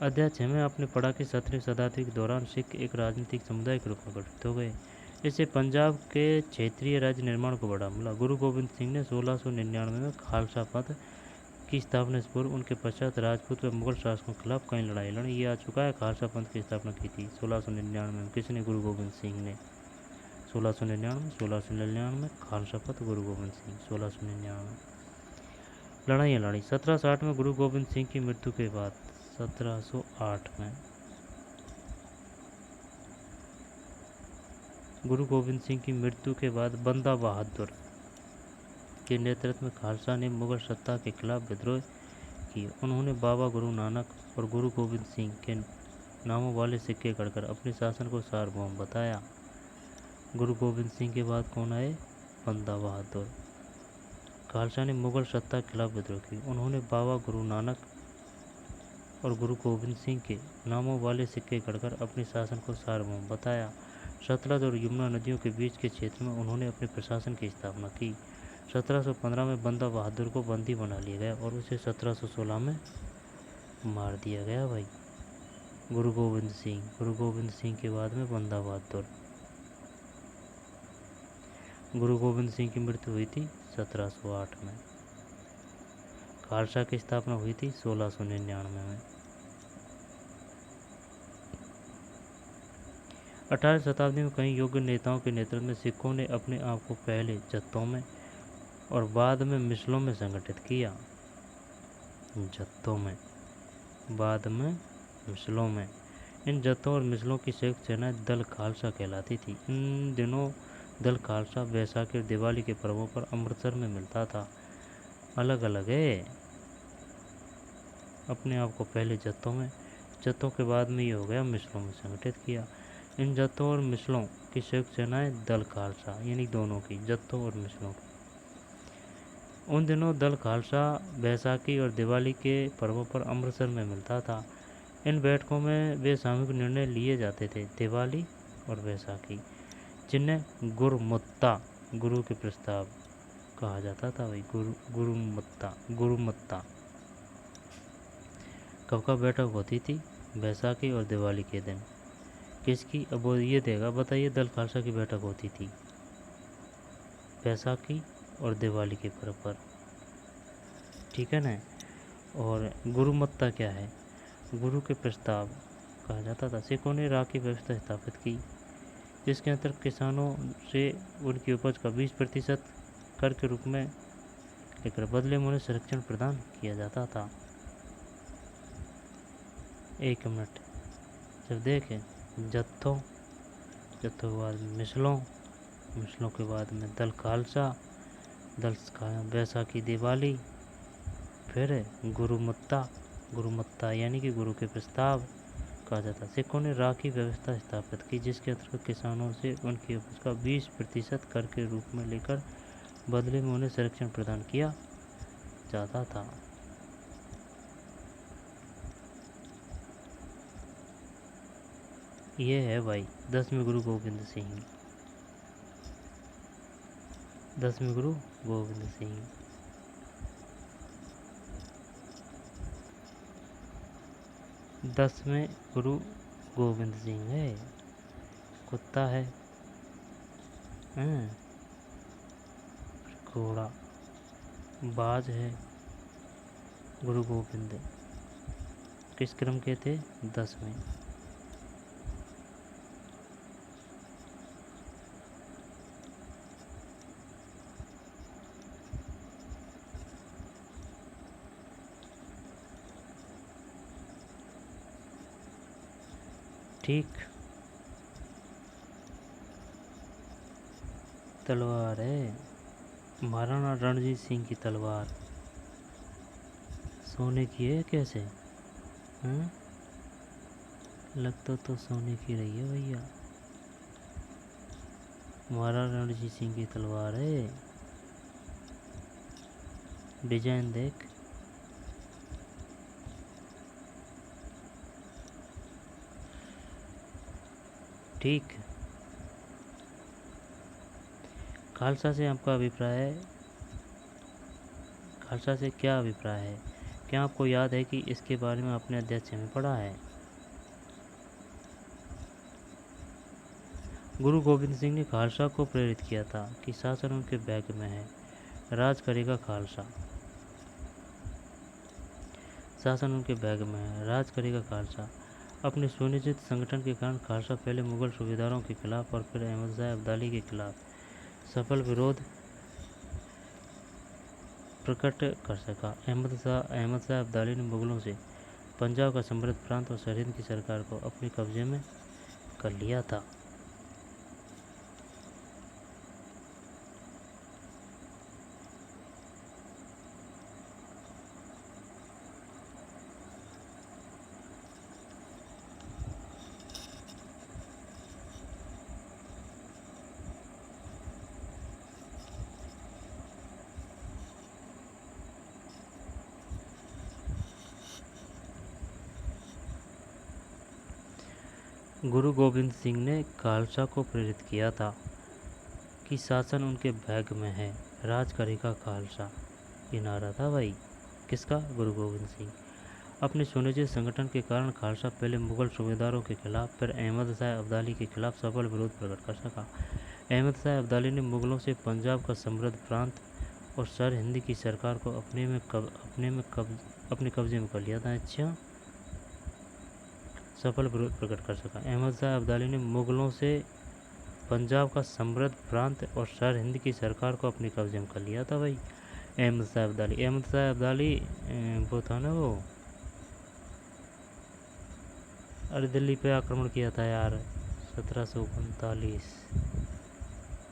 अध्याय 6 में आपने पढ़ा कि 17वीं शताब्दी के दौरान सिख एक राजनीतिक समुदाय के रूप में गठित हो गए। इससे पंजाब के क्षेत्रीय राज्य निर्माण को बढ़ावा मिला। गुरु गोविंद सिंह ने 1699 में खालसा पंथ की स्थापना से पूर्व उनके पश्चात राजपूत व मुगल शासकों के खिलाफ कई लड़ाई लड़ी। ये आ चुका है। खालसा पंथ की स्थापना की थी 1699 में। किसने? गुरु गोविंद सिंह ने। 1699 खालसा पंथ गुरु गोविंद सिंह 1699। लड़ाइयाँ लड़ी। 1760 में गुरु गोविंद सिंह की मृत्यु के बाद 1708 में गुरु गोविंद सिंह की मृत्यु के बाद बंदा बहादुर के नेतृत्व में खालसा ने मुगल सत्ता के खिलाफ विद्रोह किए। उन्होंने बाबा गुरु नानक और गुरु गोविंद सिंह के नामों वाले सिक्के गढ़कर अपने शासन को सार्वभौम बताया। गुरु गोविंद सिंह के बाद कौन आए? बंदा बहादुर। खालसा ने मुगल सत्ता के खिलाफ विद्रोह की। उन्होंने बाबा गुरु नानक और गुरु गोविंद सिंह के नामों वाले सिक्के गढ़कर अपने शासन को सार्वभौम बताया। सतलज और यमुना नदियों के बीच के क्षेत्र में उन्होंने अपने प्रशासन की स्थापना की। 1715 में बंदा बहादुर को बंदी बना लिया गया और उसे 1716 में मार दिया गया। भाई गुरु गोविंद सिंह के बाद में बंदा बहादुर। गुरु गोविंद सिंह की मृत्यु हुई थी 1708 में। खालसा की स्थापना हुई थी 1699 में। 18वीं शताब्दी में कई योग्य नेताओं के नेतृत्व में सिखों ने अपने आप को पहले जत्थों में और बाद में मिसलों में संगठित किया। जत्थों में, बाद में मिसलों में। इन जत्थों और मिसलों की संयुक्त सेनाएं दल खालसा कहलाती थी। इन दिनों दल खालसा बैसाखी और दिवाली के पर्वों पर अमृतसर में मिलता था। अलग अलग है। अपने आप को पहले जत्थों में, जत्थों के बाद में ये हो गया मिसलों में संगठित किया। इन जत्थों और मिसलों की संयुक्त सेनाएं दल खालसा, यानी दोनों की, जत्थों और मिसलों की। उन दिनों दल खालसा बैसाखी और दिवाली के पर्वों पर अमृतसर में मिलता था। इन बैठकों में वे सामूहिक निर्णय लिए जाते थे, दिवाली और बैसाखी, जिन्हें गुरुमत्ता, गुरु के प्रस्ताव कहा जाता था। भाई गुरुमत्ता। कब कब बैठक होती थी? बैसाखी और दिवाली के दिन। किसकी? अब वो ये देगा, बताइए। दल खालसा की बैठक होती थी बैसाखी और दिवाली के पर्व पर, ठीक है ना। और गुरुमत्ता क्या है? गुरु के प्रस्ताव कहा जाता था। सिखों ने राह की व्यवस्था स्थापित की, जिसके अंतर्गत किसानों से उनकी उपज का 20% कर के रूप में लेकर बदले में उन्हें संरक्षण प्रदान किया जाता था। एक मिनट, जब देखें जत्थों के बाद मिसलों के बाद में दल खालसा, बैसाखी दिवाली, फिर गुरुमत्ता यानी कि गुरु के प्रस्ताव कहा जाता। सिखों ने राह की व्यवस्था स्थापित की, जिसके अंतर्गत किसानों से उनकी उपज का 20% कर के रूप में लेकर बदले में उन्हें संरक्षण प्रदान किया जाता था। ये है भाई 10वें गुरु गोविंद सिंह। 10वें गुरु गोविंद सिंह। 10वें गुरु गोविंद सिंह है। कुत्ता है, घोड़ा, बाज है। गुरु गोविंद किस क्रम के थे? 10वें। ठीक। तलवार है महाराणा रणजीत सिंह की तलवार, सोने की है। कैसे? लगता तो सोने की रही है भैया। महाराजा रणजीत सिंह की तलवार है, डिजाइन देख। ठीक। खालसा से आपका अभिप्राय है, खालसा से क्या अभिप्राय है? क्या आपको याद है कि इसके बारे में आपने अध्यक्ष में पढ़ा है? गुरु गोविंद सिंह ने खालसा को प्रेरित किया था कि शासन उनके बैग में है, राज करेगा खालसा। शासन उनके बैग में है, राज करेगा खालसा। अपने सुनिश्चित संगठन के कारण खालसा पहले मुगल सूबेदारों के खिलाफ और फिर अहमद शाह अब्दाली के खिलाफ सफल विरोध प्रकट कर सका। अहमद शाह अब्दाली ने मुगलों से पंजाब का समृद्ध प्रांत और सरहिंद की सरकार को अपने कब्जे में कर लिया था। गुरु गोविंद सिंह ने खालसा को प्रेरित किया था कि शासन उनके बैग में है, राज करेगा खालसा। ये नारा था भाई किसका? गुरु गोविंद सिंह। अपने सुनिश्चित संगठन के कारण खालसा पहले मुगल सूबेदारों के खिलाफ फिर अहमद शाह अब्दाली के खिलाफ सफल विरोध प्रकट कर सका। अहमद शाह अब्दाली ने मुगलों से पंजाब का समृद्ध प्रांत और सरहिंद की सरकार को अपने कब्जे में कर लिया था। अच्छा, सफल विरोध प्रकट कर सका। अहमद शाह अब्दाली ने मुगलों से पंजाब का समृद्ध प्रांत और सरहिंद की सरकार को अपने कब्जे में कर लिया था भाई अहमद शाह अब्दाली वो था ना वो, अरे दिल्ली पे आक्रमण किया था यार 1739,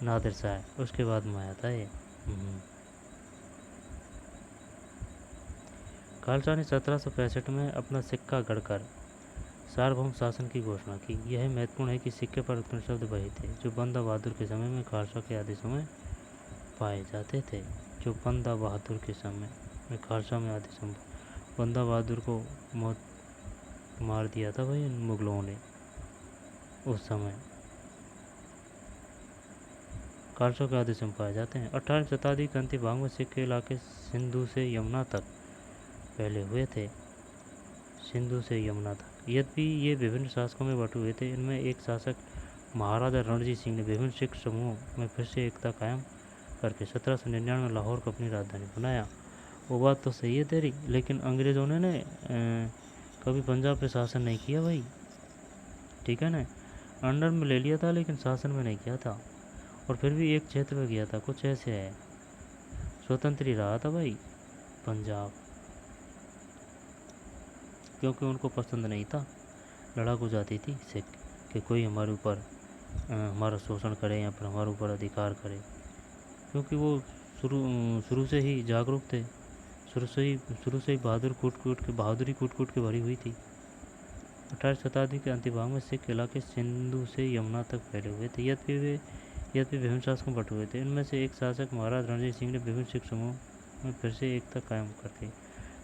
नादिर शाह, उसके बाद में आया था ये। खालसा ने 1765 में अपना सिक्का गढ़कर सार्वभौम शासन की घोषणा की। यह महत्वपूर्ण है कि सिक्के पर उत्पन्न शब्द वही थे जो बंदा बहादुर के समय में खालसा के आदेशों में पाए जाते थे। जो बंदा बहादुर के समय में खालसा में आदेशों में, बंदा बहादुर को मौत मार दिया था भाई मुगलों ने उस समय, खालसा के आदेशों में पाए जाते हैं। 18वीं शताब्दी के अंतिम भाग में सिख के इलाके सिंधु से यमुना तक फैले हुए थे, सिंधु से यमुना तक। यद्यपि ये विभिन्न शासकों में बटे हुए थे, इनमें एक शासक महाराजा रणजीत सिंह ने विभिन्न सिख समूहों में फिर से एकता कायम करके 1799 में लाहौर को अपनी राजधानी बनाया। वो बात तो सही है तेरी, लेकिन अंग्रेज़ों ने कभी पंजाब पे शासन नहीं किया भाई, ठीक है ना, अंडर में ले लिया था लेकिन शासन में नहीं किया था, और फिर भी एक क्षेत्र में किया था, कुछ ऐसे है, स्वतंत्र ही रहा था भाई पंजाब, क्योंकि उनको पसंद नहीं था लड़ाकू जाती थी सिख कि कोई हमारे ऊपर हमारा शोषण करे या फिर हमारे ऊपर अधिकार करे, क्योंकि वो शुरू शुरू से ही जागरूक थे, शुरू से ही बहादुरी कूट कूट के भरी हुई थी। 18वीं शताब्दी के अंतिम भाग में सिख इलाके सिंधु से यमुना तक फैले हुए थे। यद्यपि विभिन्न शासकों बटे हुए थे, इनमें से एक शासक महाराजा रणजीत सिंह ने विभिन्न सिख समूह में फिर से एकता कायम करके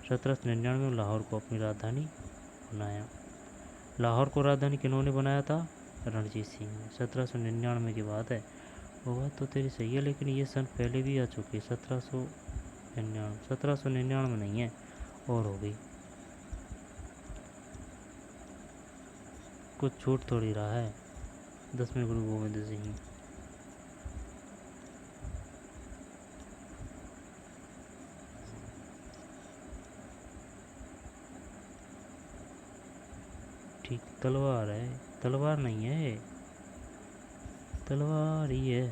1799 में लाहौर को अपनी राजधानी बनाया। लाहौर को राजधानी किन्होंने बनाया था? रणजीत सिंह ने। 1799 की बात है। वो बात तो तेरी सही है, लेकिन ये सन पहले भी आ चुकी है, 1799 में नहीं है, और हो गई, कुछ छूट थोड़ी रहा है। 10वें गुरु गोविंद सिंह। ठीक, तलवार है, तलवार नहीं है, तलवार ही है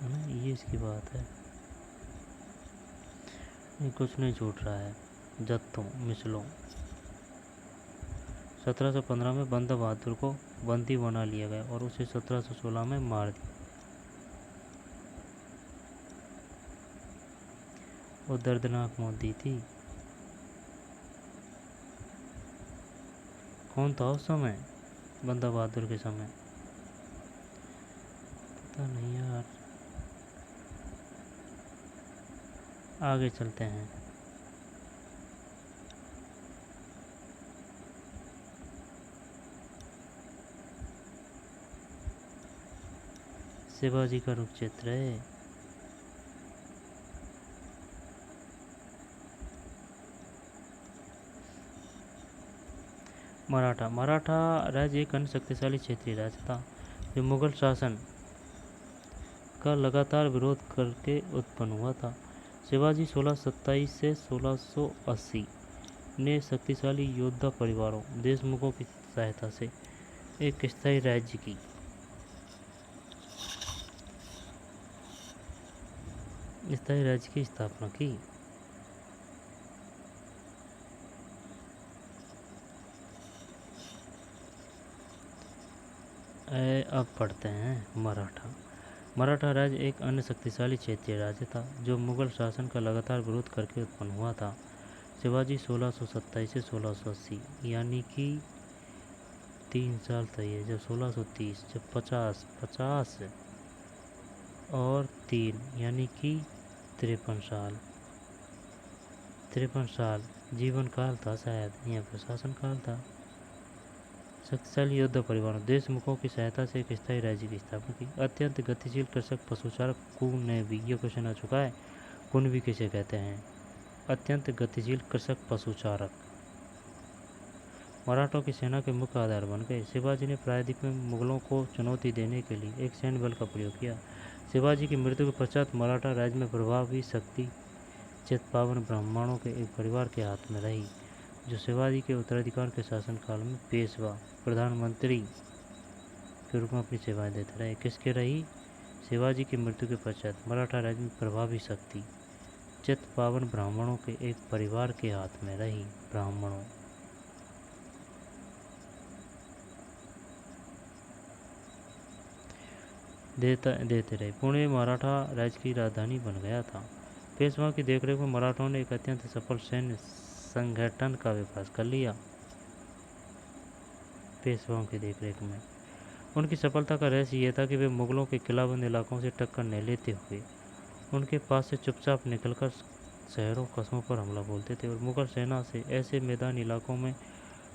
ना, ये इसकी बात है, ये कुछ नहीं छूट रहा है। जत्तों मिसलों। 1715 में बंदा बहादुर को बंदी बना लिया गया और उसे 1716 में मार दिया। वो दर्दनाक मौत दी थी। कौन था उस समय? बंदा बहादुर के समय, पता नहीं यार। आगे चलते हैं। शिवाजी का रुख क्षेत्र है। मराठा। मराठा राज्य एक अन्य शक्तिशाली क्षेत्रीय राज्य था जो मुगल शासन का लगातार विरोध करके उत्पन्न हुआ था। शिवाजी 1627 से 1680 ने शक्तिशाली योद्धा परिवारों देशमुखों की सहायता से एक स्थायी राज्य की स्थापना की। अब पढ़ते हैं मराठा। मराठा राज्य एक अन्य शक्तिशाली क्षेत्रीय राज्य था जो मुगल शासन का लगातार विरोध करके उत्पन्न हुआ था। शिवाजी 1627 से 1680 यानी कि 3 साल था ये, जब 1630, जब 50 और 3 यानी कि 53 साल जीवन काल था, शायद यहाँ पर शासन काल था। शक्तिशाली योद्धा परिवारों देशमुखों की सहायता से एक स्थायी राज्य की स्थापना की। अत्यंत गतिशील कृषक पशुचारक कुनबी, ये क्वेश्चन आ चुका है। कुनबी किसे कहते हैं? अत्यंत गतिशील कृषक पशुचारक मराठों की सेना के मुख्य आधार बन गए। शिवाजी ने प्रायद्वीप में मुगलों को चुनौती देने के लिए एक सैन्य बल का प्रयोग किया। शिवाजी की मृत्यु के पश्चात मराठा राज्य में प्रभावी शक्ति चित्पावन ब्राह्मणों के एक परिवार के हाथ में रही, जो शिवाजी के उत्तराधिकार के शासनकाल में पेशवा प्रधानमंत्री के रूप में अपनी सेवाएं देते रहे। किसके रही? शिवाजी की मृत्यु के पश्चात मराठा राज्य में प्रभावी शक्ति चित्पावन ब्राह्मणों के एक परिवार के हाथ में रही। ब्राह्मणों देते रहे। पुणे मराठा राज्य की राजधानी बन गया था। पेशवा की देखरेख में मराठों ने एक अत्यंत सफल सैन्य संगठन का विकास कर लिया। पेशवाओं की देखरेख में उनकी सफलता का रहस्य यह था कि वे मुगलों के किलाबंद इलाकों से टक्कर न लेते हुए उनके पास से चुपचाप निकलकर शहरों कस्बों पर हमला बोलते थे और मुगल सेना से ऐसे मैदानी इलाकों में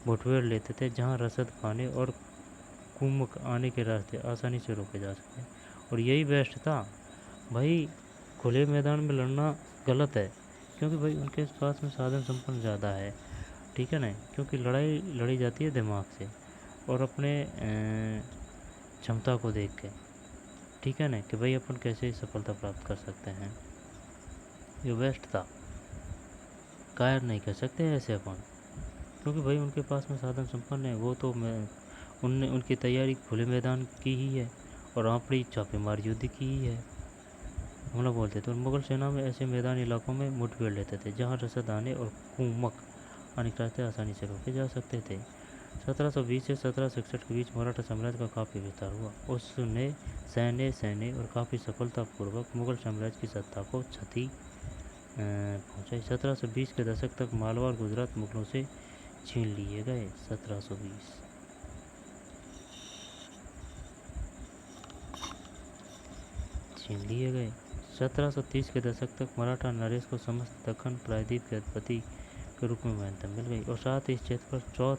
मुठभेड़ लेते थे जहां रसद पाने और कुमक आने के रास्ते आसानी से रोके जा सके। और यही बेस्ट था भाई। खुले मैदान में लड़ना गलत है, क्योंकि भाई उनके पास में साधन संपन्न ज़्यादा है, ठीक है ना। क्योंकि लड़ाई लड़ी जाती है दिमाग से और अपने क्षमता को देख के, ठीक है ना, कि भाई अपन कैसे सफलता प्राप्त कर सकते हैं। ये बेस्ट था, कायर नहीं कर सकते ऐसे अपन, क्योंकि भाई उनके पास में साधन संपन्न है। वो तो उनकी तैयारी खुले मैदान की ही है और आपड़ी छापेमार युद्ध की ही है, हमला बोलते थे। और मुगल सेना में ऐसे मैदानी इलाकों में मुठभेड़ लेते थे जहां रसद आने और कुमक आने के रास्ते आसानी से रोके जा सकते थे। 1720 से 1761 के बीच मराठा साम्राज्य का काफ़ी विस्तार हुआ। उसने सैन्य और काफ़ी सफलतापूर्वक मुगल साम्राज्य की सत्ता को क्षति पहुंचाई। 1720 के दशक तक मालवा और गुजरात मुगलों से छीन लिए गए। 1720 छीन लिए गए। 1730 के दशक तक मराठा नरेश को समस्त दक्कन प्रायद्वीप के अधिपति के रूप में मान्यता मिल गई और साथ ही इस क्षेत्र पर चौथ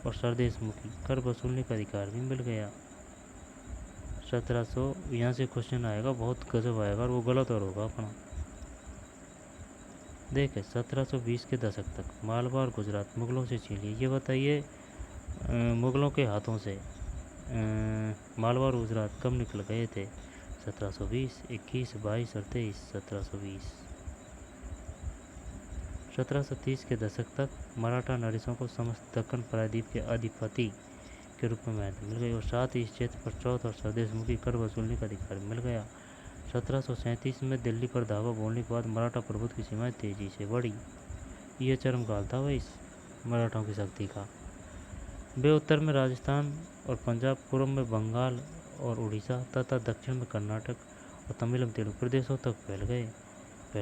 और सरदेशमुखी कर वसूलने का अधिकार भी मिल गया। 1700 यहाँ से क्वेश्चन आएगा, बहुत गजब आएगा और वो गलत और होगा अपना। देखे 1720 के दशक तक मालवा और गुजरात मुगलों से छीन लिए। ये बताइए मुगलों के हाथों से मालवा और गुजरात कब निकल गए थे? 1720, 21, 22 और 23। 1720। 1730 के दशक तक मराठा नरेशों को समस्त दक्कन प्रायद्वीप के अधिपति के रूप में मान्यता मिल गई और साथ ही इस क्षेत्र पर चौथ और सरदेशमुखी कर वसूलने का अधिकार मिल गया। 1737 में दिल्ली पर धावा बोलने के बाद मराठा प्रभुत्व की सीमाएं तेजी से बढ़ी। यह चरमकाल था भाई मराठाओं की शक्ति का। वे उत्तर में राजस्थान और पंजाब, पूर्व में बंगाल और उड़ीसा तथा दक्षिण में कर्नाटक और तमिल एवं तेलुगु प्रदेशों तक फैल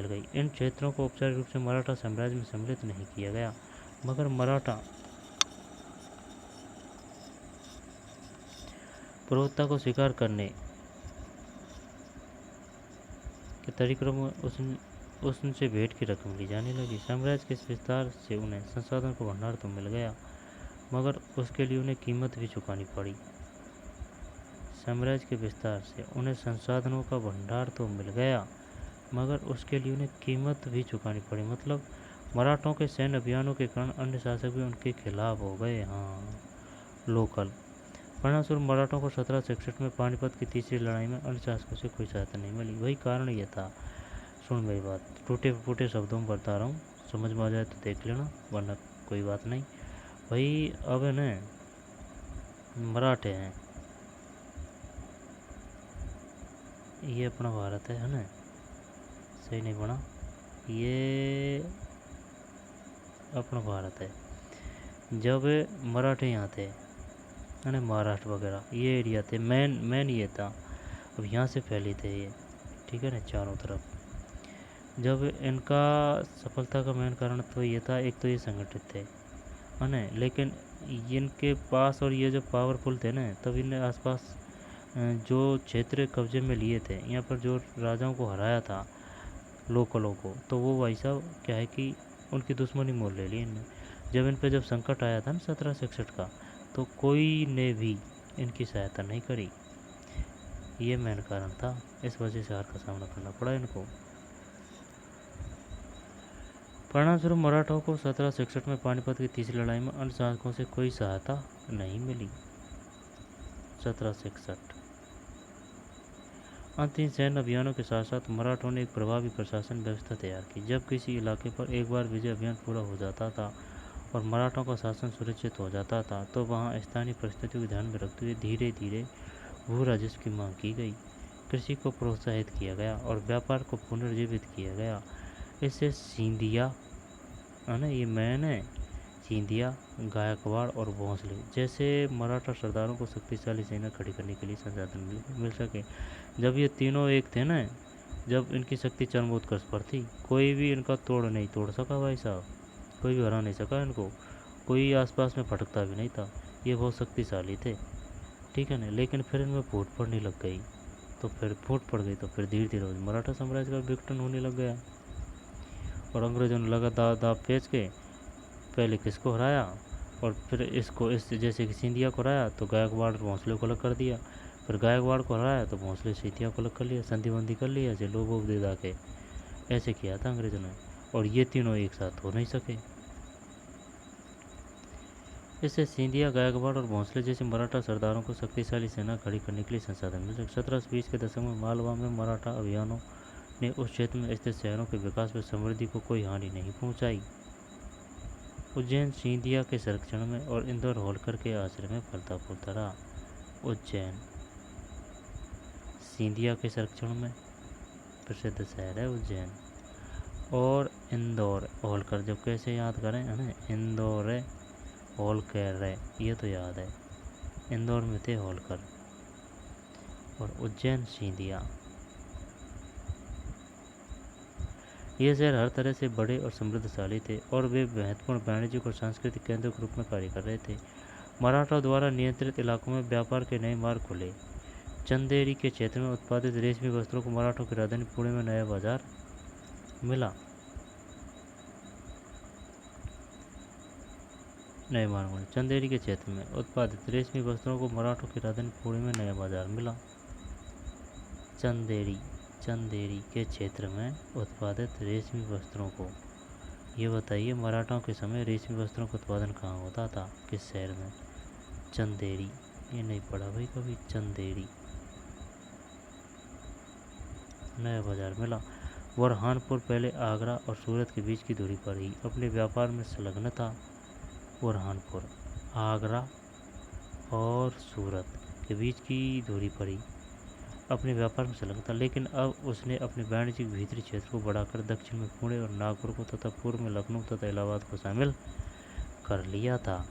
गई। इन क्षेत्रों को औपचारिक रूप से मराठा साम्राज्य में सम्मिलित नहीं किया गया, मगर मराठा प्रभुत्ता को स्वीकार करने के तरीक़ों में उनसे भेंट की रकम ली जाने लगी। साम्राज्य के इस विस्तार से उन्हें संसाधन का भंडार तो मिल गया, मगर उसके लिए उन्हें कीमत भी चुकानी पड़ी। साम्राज्य के विस्तार से उन्हें संसाधनों का भंडार तो मिल गया, मगर उसके लिए उन्हें कीमत भी चुकानी पड़ी। मतलब मराठों के सैन्य अभियानों के कारण अन्य शासक भी उनके खिलाफ हो गए। हाँ, लोकल परिणामस्वरूप मराठों को 1761 में पानीपत की तीसरी लड़ाई में अन्य शासकों से कोई सहायता नहीं मिली। वही कारण ये था। सुन मेरी बात, टूटे फूटे शब्दों में बता रहा हूँ, समझ में आ जाए तो देख लेना, वरना कोई बात नहीं। भाई अब है ना, मराठे हैं, ये अपना भारत है ना, सही नहीं बना, ये अपना भारत है। जब मराठे यहाँ थे है ना, महाराष्ट्र वगैरह ये एरिया थे, मेन ये था। अब यहाँ से फैले थे ये, ठीक है ना, चारों तरफ। जब इनका सफलता का मेन कारण तो ये था, एक तो ये संगठित थे है ना, लेकिन इनके पास और ये जो पावरफुल थे ना, तब इनने आसपास जो क्षेत्र कब्जे में लिए थे, यहाँ पर जो राजाओं को हराया था, लोकलों को, तो वो भाई साहब क्या है कि उनकी दुश्मनी मोल ले ली इनने। जब इन पे जब संकट आया था ना 1761 का, तो कोई ने भी इनकी सहायता नहीं करी। ये मेन कारण था, इस वजह से हार का सामना करना पड़ा इनको। परिणामस्वरूप मराठों को 1761 में पानीपत की तीसरी लड़ाई में अन्य शासकों से कोई सहायता नहीं मिली। 1761 अंतिम सैन्य अभियानों के साथ साथ मराठों ने एक प्रभावी प्रशासन व्यवस्था तैयार की। जब किसी इलाके पर एक बार विजय अभियान पूरा हो जाता था और मराठों का शासन सुरक्षित हो जाता था, तो वहां स्थानीय परिस्थितियों को ध्यान में रखते हुए धीरे धीरे भू राजस्व की मांग की गई, कृषि को प्रोत्साहित किया गया और व्यापार को पुनर्जीवित किया गया। इससे सिंधिया है ना, ये मैन है, सिंधिया, गायकवाड़ और भोंसले जैसे मराठा सरदारों को शक्तिशाली सेना खड़ी करने के लिए संसाधन मिल सके। जब ये तीनों एक थे ना, जब इनकी शक्ति चरमोत्कर्ष पर थी, कोई भी इनका तोड़ नहीं तोड़ सका भाई साहब, कोई भी हरा नहीं सका इनको, कोई आसपास में भटकता भी नहीं था, ये बहुत शक्तिशाली थे, ठीक है ना। लेकिन फिर इनमें फूट पड़ने लग गई, तो फिर फूट पड़ गई, तो फिर धीरे धीरे मराठा साम्राज्य का विघटन होने लग गया और अंग्रेजों ने लगा दाव पेच के पहले किसको हराया और फिर इसको, इस जैसे कि सिंधिया को हराया तो गायकवाड़ भोंसले को अलग कर दिया, फिर गायकवाड़ को हराया तो भोंसले सिंधिया को अलग कर लिया, संधि बंदी कर लिया, ऐसे लोगों दे दा के ऐसे किया था अंग्रेजों ने, और ये तीनों एक साथ हो नहीं सके। इससे सिंधिया, गायकवाड़ और भोंसले जैसे मराठा सरदारों को शक्तिशाली सेना खड़ी करने के लिए संसाधन मिल सके। 1720 के दशक में मालवा में मराठा अभियानों ने उस क्षेत्र में स्थित शहरों के विकास व समृद्धि को कोई हानि नहीं पहुंचाई। उज्जैन सिंधिया के संरक्षण में और इंदौर होलकर के आश्रय में फलता फूलता रहा। उज्जैन सिंधिया के संरक्षण में प्रसिद्ध शहर है उज्जैन, और इंदौर होलकर, जब कैसे याद करें है ना, इंदौर है, होलकर है, ये तो याद है, इंदौर में थे होलकर और उज्जैन सिंधिया। ये शहर हर तरह से बड़े और समृद्धशाली थे और वे महत्वपूर्ण वाणिज्यिक और सांस्कृतिक केंद्र के रूप में कार्य कर रहे थे। मराठों द्वारा नियंत्रित इलाकों में व्यापार के नए मार्ग खुले। चंदेरी के क्षेत्र में उत्पादित रेशमी वस्त्रों को मराठों की राजधानी पुणे में नया बाजार मिला। नए मार्ग, चंदेरी के क्षेत्र में उत्पादित रेशमी वस्त्रों को मराठों की राजधानी पुणे में नया बाजार मिला। चंदेरी के क्षेत्र में उत्पादित रेशमी वस्त्रों को, ये बताइए मराठों के समय रेशमी वस्त्रों का उत्पादन कहाँ होता था, किस शहर में? चंदेरी, ये नहीं पढ़ा भाई कभी, चंदेरी नया बाजार मिला। बुरहानपुर पहले आगरा और सूरत के बीच की दूरी पर ही अपने व्यापार में संलग्न था। बुरहानपुर आगरा और सूरत के बीच की दूरी पर ही अपने व्यापार में संलग्न था, लेकिन अब उसने अपने वाणिज्यिक भीतरी क्षेत्र को बढ़ाकर दक्षिण में पुणे और नागपुर को तथा पूर्व में लखनऊ तथा इलाहाबाद को शामिल कर लिया था।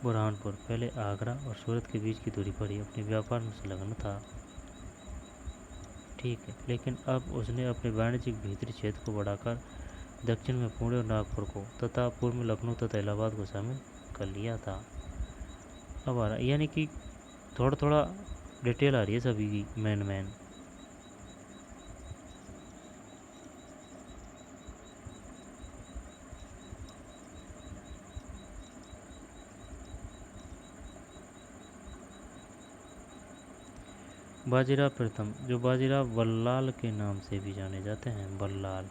बुरहानपुर पहले आगरा और सूरत के बीच की दूरी पर ही अपने व्यापार में संलग्न था, ठीक है, लेकिन अब उसने अपने वाणिज्यिक भीतरी क्षेत्र को बढ़ाकर दक्षिण में पुणे और नागपुर को तथा पूर्व में लखनऊ तथा इलाहाबाद को शामिल कर लिया था। अब आ रहा यानी कि थोड़ा थोड़ा डिटेल आ रही है सभी की मेन। बाजीराव प्रथम, जो बाजीराव बल्लाल के नाम से भी जाने जाते हैं, बल्लाल,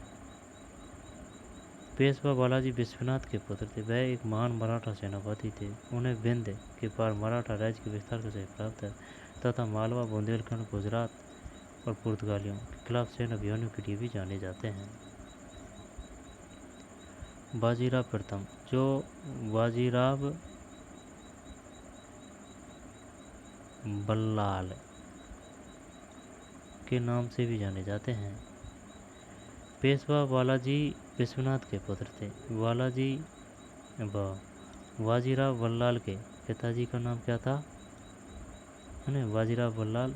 पेशवा बालाजी विश्वनाथ के पुत्र थे। वह एक महान मराठा सेनापति थे। उन्हें विंध्य के पार मराठा राज्य के विस्तार का श्रेय प्राप्त है तथा मालवा, बुंदेलखंड, गुजरात और पुर्तगालियों के खिलाफ सैन्य अभियानों के लिए भी जाने जाते हैं। बाजीराव प्रथम, जो बाजीराव बल्लाल के नाम से भी जाने जाते हैं, पेशवा बालाजी विश्वनाथ के पुत्र थे। बाजीराव बल्लाल के पिताजी का नाम क्या था, है ना, बाजीराव बल्लाल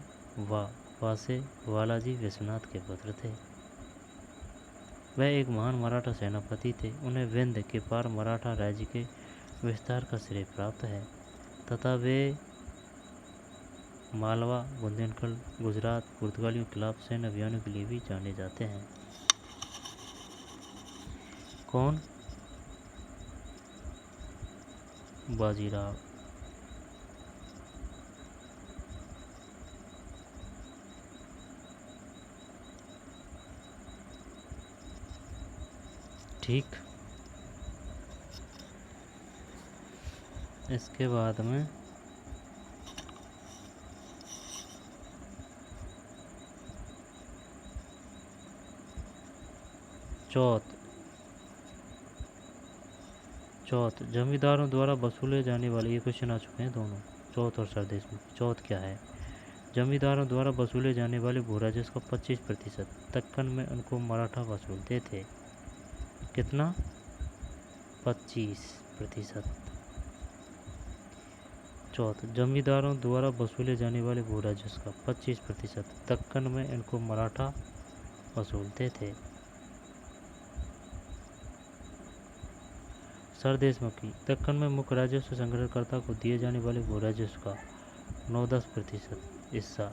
वासे बालाजी विश्वनाथ के पुत्र थे। वह एक महान मराठा सेनापति थे। उन्हें विंध्य के पार मराठा राज्य के विस्तार का श्रेय प्राप्त है तथा वे मालवा, बुंदेलखंड, गुजरात, पुर्तगालियों के खिलाफ सैन्य अभियानों के लिए भी जाने जाते हैं। कौन? बाजीराव। ठीक, इसके बाद में चौथ जमींदारों द्वारा वसूले जाने वाले, ये क्वेश्चन आ चुके हैं दोनों, चौथ और सरदेश में। चौथ क्या है? जमींदारों द्वारा वसूले जाने वाले भू राजस्व का 25%। दक्कन में उनको मराठा वसूलते थे। कितना? 25%। चौथ, जमींदारों द्वारा वसूले जाने वाले भू राजस्व का 25%। दक्कन में इनको मराठा वसूलते थे। सरदेशमुखी, दक्कन में मुख्य राजस्व संग्रहकर्ता को दिए जाने वाले भू राजस्व का 9-10% हिस्सा।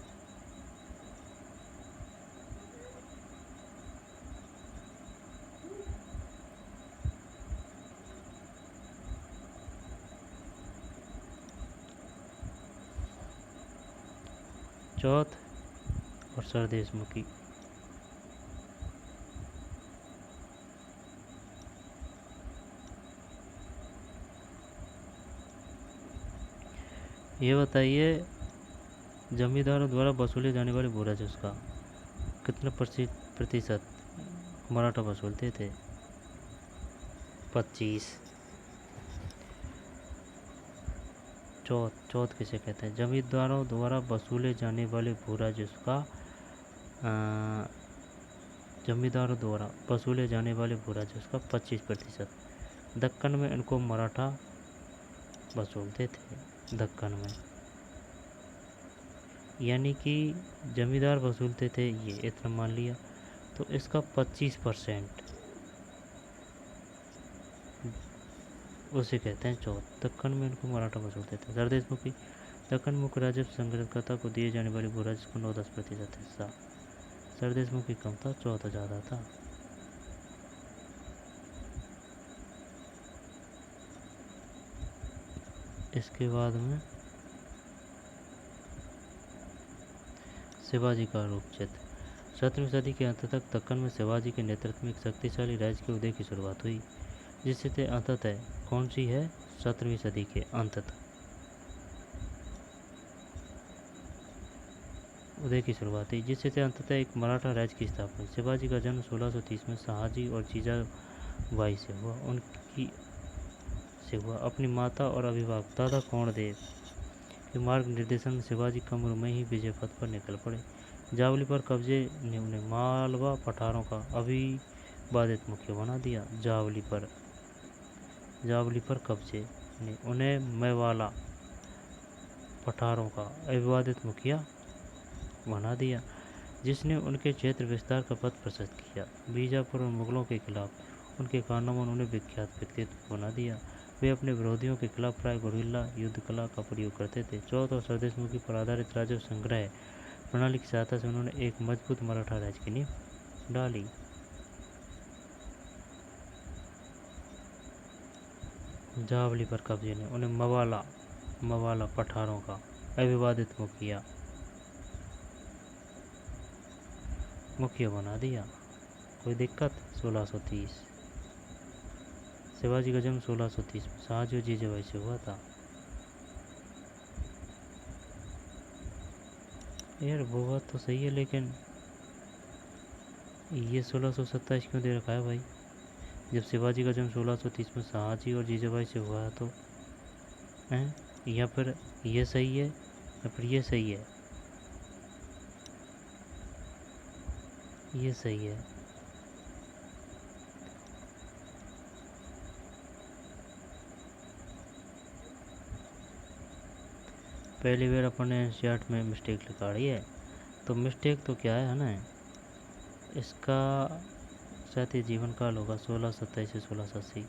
चौथ और सरदेशमुखी। ये बताइए, जमींदारों द्वारा वसूले जाने वाले भू राजस्व का कितने प्रतिशत मराठा वसूलते थे? 25। चौथ किसे कहते हैं? जमींदारों द्वारा वसूले जाने वाले भू राजस्व का जमींदारों द्वारा वसूले जाने वाले भू राजस्व का 25%। दक्कन में इनको मराठा वसूलते थे। दक्कन में यानी कि जमींदार वसूलते थे, ये इतना मान लिया, तो इसका 25% उसे कहते हैं चौथ। दक्कन में इनको मराठा वसूलते थे। सरदेशमुखी, दक्कन मुख्य राजस्व संग्रहकर्ता को दिए जाने वाले भू राजस्व का 9-10% हिस्सा। सरदेशमुखी कम था, चौथ ज़्यादा था। इसके बाद में शिवाजी का रूपचित्र। 17वीं सदी के अंत तक दक्कन में शिवाजी के नेतृत्व में एक शक्तिशाली राज्य के उदय की शुरुआत हुई, जिससे अंततः कौन सी है? 17वीं सदी के अंत तक उदय की शुरुआत हुई, जिससे अंततः एक मराठा राज्य की स्थापना हुई। शिवाजी का जन्म 1630 में शहाजी और जीजाबाई से हुआ। अपनी माता और अभिभावक दादा कोंडदेव के मार्ग निर्देशन में शिवाजी कम उम्र में ही विजय पथ पर निकल पड़े। जावली पर कब्जे ने उन्हें मालवा पठारों का अविवादित मुखिया बना दिया। जावली पर कब्जे ने उन्हें मेवाला पठारों का अविवादित मुखिया बना दिया, जिसने उनके क्षेत्र विस्तार का पथ प्रशस्त किया। बीजापुर और मुगलों के खिलाफ उनके कारनामों ने उन्हें विख्यात व्यक्तित्व बना दिया। वे अपने विरोधियों के खिलाफ प्राय गुरिल्ला युद्ध कला का प्रयोग करते थे। चौथ और सरदेशमुखी पर आधारित राजस्व संग्रह प्रणाली की सहायता से उन्होंने एक मजबूत मराठा राज्य की नींव डाली। जावली पर कब्जे ने उन्हें मवाला पठारों का अविवादित मुखिया बना दिया। कोई दिक्कत? 1630 शिवाजी का जन्म 1630 में शाहजी और जीजाबाई से हुआ था। यार वो बात तो सही है, लेकिन ये 1627 क्यों दे रखा है भाई? जब शिवाजी का जन्म 1630 में शाहजी और जीजाबाई से हुआ है तो हैं, या फिर ये सही है या फिर ये सही है? ये सही है। पहली बार अपन ने एनसीईआरटी में मिस्टेक निकाली है, तो मिस्टेक तो क्या है ना, इसका शायद ये जीवन काल होगा 1627 से 1680।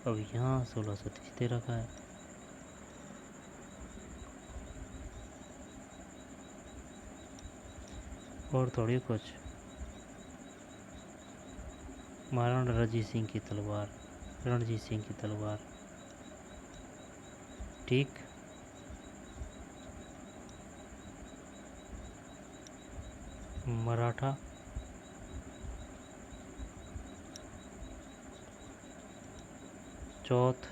अब यहाँ 1630 दे रखा है। और थोड़ी कुछ महाराणा रणजीत सिंह की तलवार, ठीक। मराठा चौथ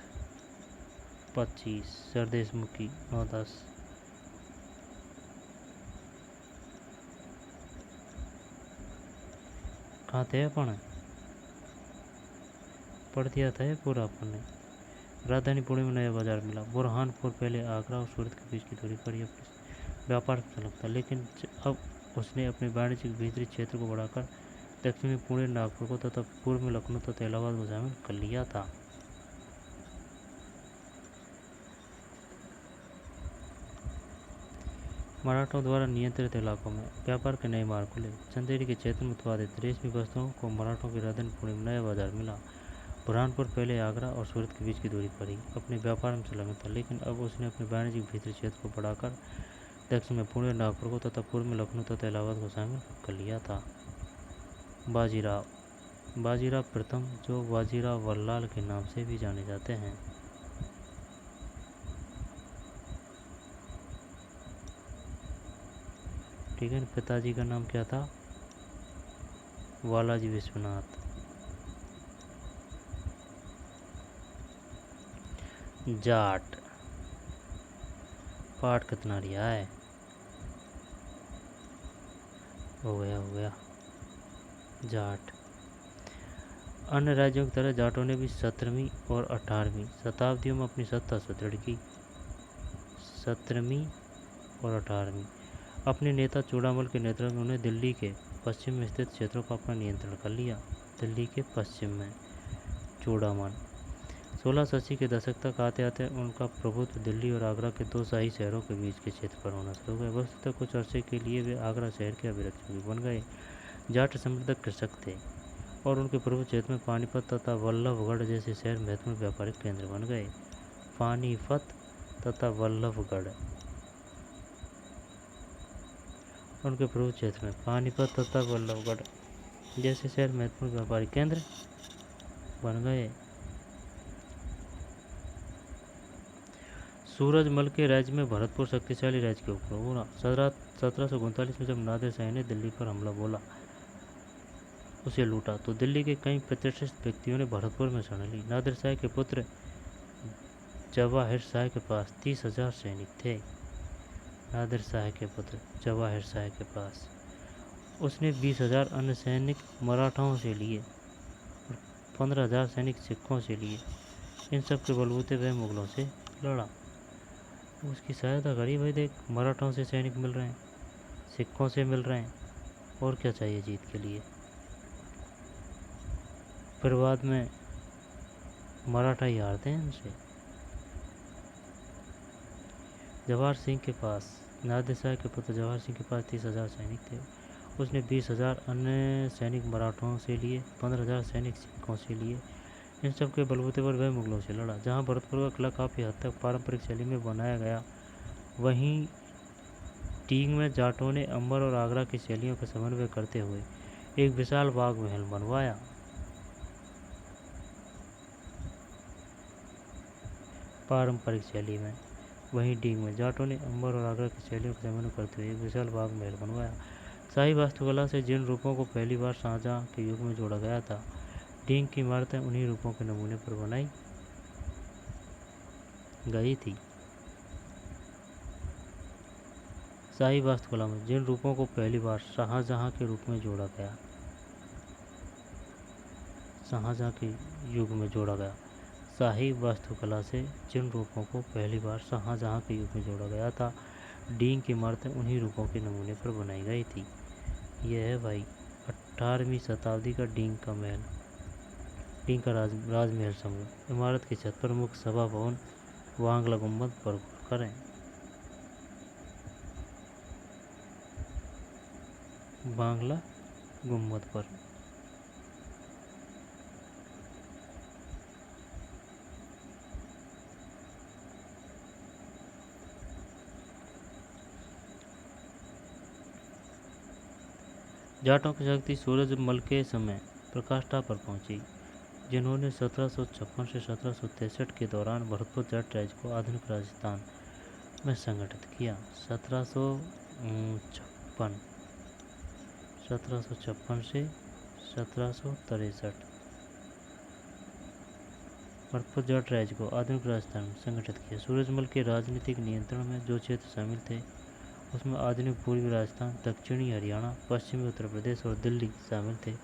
25 सरदेशमुखी 9-10। कहाँ थे अपन? पढ़ दिया था ये पूरा अपन ने। राजधानी पुणे में नया बाजार मिला। बुरहानपुर पहले आगरा और सूरत के बीच की दूरी पर यह व्यापार संलग्न था, लेकिन अब उसने अपने वाणिज्यिक भीतरी क्षेत्र को बढ़ाकर दक्षिण में पुणे, नागपुर को तथा पूर्व में लखनऊ तथा इलाहाबाद को शामिल कर लिया था। मराठों द्वारा नियंत्रित इलाकों में व्यापार के नए मार्ग खुले। चंदेरी के क्षेत्र में उत्पादित रेशमी वस्तुओं को मराठों की राजधानी पुणे में नया बाजार मिला। बुरहानपुर पहले आगरा और सूरत के बीच की दूरी पर ही अपने व्यापार में संलग्न था, लेकिन अब उसने अपने वाणिज्यिक भीतरी क्षेत्र को बढ़ाकर दक्षिण में पुणे, नागपुर को तथा पूर्व में लखनऊ तथा इलाहाबाद को शामिल कर लिया था। बाजीराव प्रथम, जो बाजीराव वल्लाल के नाम से भी जाने जाते हैं। ठीक है। पिताजी का नाम क्या था? वालाजी विश्वनाथ। जाट पाठ कितना रिया है? हो गया। जाट। अन्य राज्यों की तरह जाटों ने भी 17वीं और 18वीं शताब्दियों में अपनी सत्ता सुदृढ़ की। 17वीं और 18वीं अपने नेता चूड़ामल के नेतृत्व में उन्हें दिल्ली के पश्चिम में स्थित क्षेत्रों पर अपना नियंत्रण कर लिया। दिल्ली के पश्चिम में चूड़ामल। 1680 के दशक तक आते आते उनका प्रभुत्व दिल्ली और आगरा के दो शाही शहरों के बीच के क्षेत्र पर होना शुरू हो गया। वस्तुतः कुछ अरसे के लिए वे आगरा शहर के अभिरक्षक भी बन गए। जाट समृद्ध कृषक थे और उनके प्रभु क्षेत्र में पानीपत तथा वल्लभगढ़ जैसे शहर महत्वपूर्ण व्यापारिक केंद्र बन गए। पानीपत तथा वल्लभगढ़, उनके प्रभु क्षेत्र में पानीपत तथा वल्लभगढ़ जैसे शहर महत्वपूर्ण व्यापारिक केंद्र बन गए। सूरजमल के राज्य में भरतपुर शक्तिशाली राज्य के ऊपर हुआ। 1739 में जब नादिर शाह ने दिल्ली पर हमला बोला, उसे लूटा, तो दिल्ली के कई प्रतिष्ठित व्यक्तियों ने भरतपुर में शरण ली। नादिर शाह के पुत्र जवाहिर शाह के पास 30,000 सैनिक थे। नादिर शाह के पुत्र जवाहिर शाह के पास उसने 20,000 अन्य सैनिक मराठाओं से लिए और 15,000 सैनिक सिखों से लिए। इन सब के बलबूते वह मुगलों से लड़ा। उसकी सहायता करी। भाई देख, मराठाओं से सैनिक मिल रहे हैं, सिखों से मिल रहे हैं, और क्या चाहिए जीत के लिए। फिर बाद में मराठा ही हारते हैं उनसे। जवाहर सिंह के पास, नादिर शाह के पुत्र जवाहर सिंह के पास 30,000 सैनिक थे उसने 20,000 अन्य सैनिक मराठों से लिए, 15,000 सैनिक सिखों से लिए। इन सब के बलबूते पर वह मुगलों से लड़ा। जहाँ भरतपुर का किला काफ़ी हद तक पारंपरिक शैली में बनाया गया, वहीं टींग में जाटों ने अंबर और आगरा की शैलियों का समन्वय करते हुए एक विशाल बाग महल बनवाया। पारंपरिक शैली में, वहीं टींग में जाटों ने अंबर और आगरा की शैलियों का समन्वय करते हुए एक विशाल बाग महल बनवाया। शाही वास्तुकला से जिन रूपों को पहली बार शाहजहां के युग में जोड़ा गया था, टींग की इमारतें उन्हीं रूपों के नमूने पर बनाई गई थी। शाही वास्तुकला में जिन रूपों को पहली बार शाहजहां के रूप में जोड़ा गया, शाहजहां के युग में जोड़ा गया, शाही वास्तुकला से जिन रूपों को पहली बार शाहजहां के युग में जोड़ा गया था, टींग की इमारतें उन्हीं रूपों के नमूने पर बनाई गई थी। यह है भाई 18वीं शताब्दी का टींग का महल, टींग का राजमहल समूह। इमारत की छत पर मुख्य सभा भवन वांगला गुंबद पर गौर करें। बांग्ला गुंबद पर जाटों की शक्ति सूरजमल के समय प्रकाष्ठा पर पहुंची, जिन्होंने 1756 से 1763 के दौरान भरतपुर जाट राज्य को आधुनिक राजस्थान में संगठित किया। 1756 से 1763 भरतपुर जाट राज्य को आधुनिक राजस्थान में संगठित किया। सूरजमल के राजनीतिक नियंत्रण में जो क्षेत्र शामिल थे, उसमें आधुनिक पूर्वी राजस्थान, दक्षिणी हरियाणा, पश्चिमी उत्तर प्रदेश और दिल्ली शामिल थे।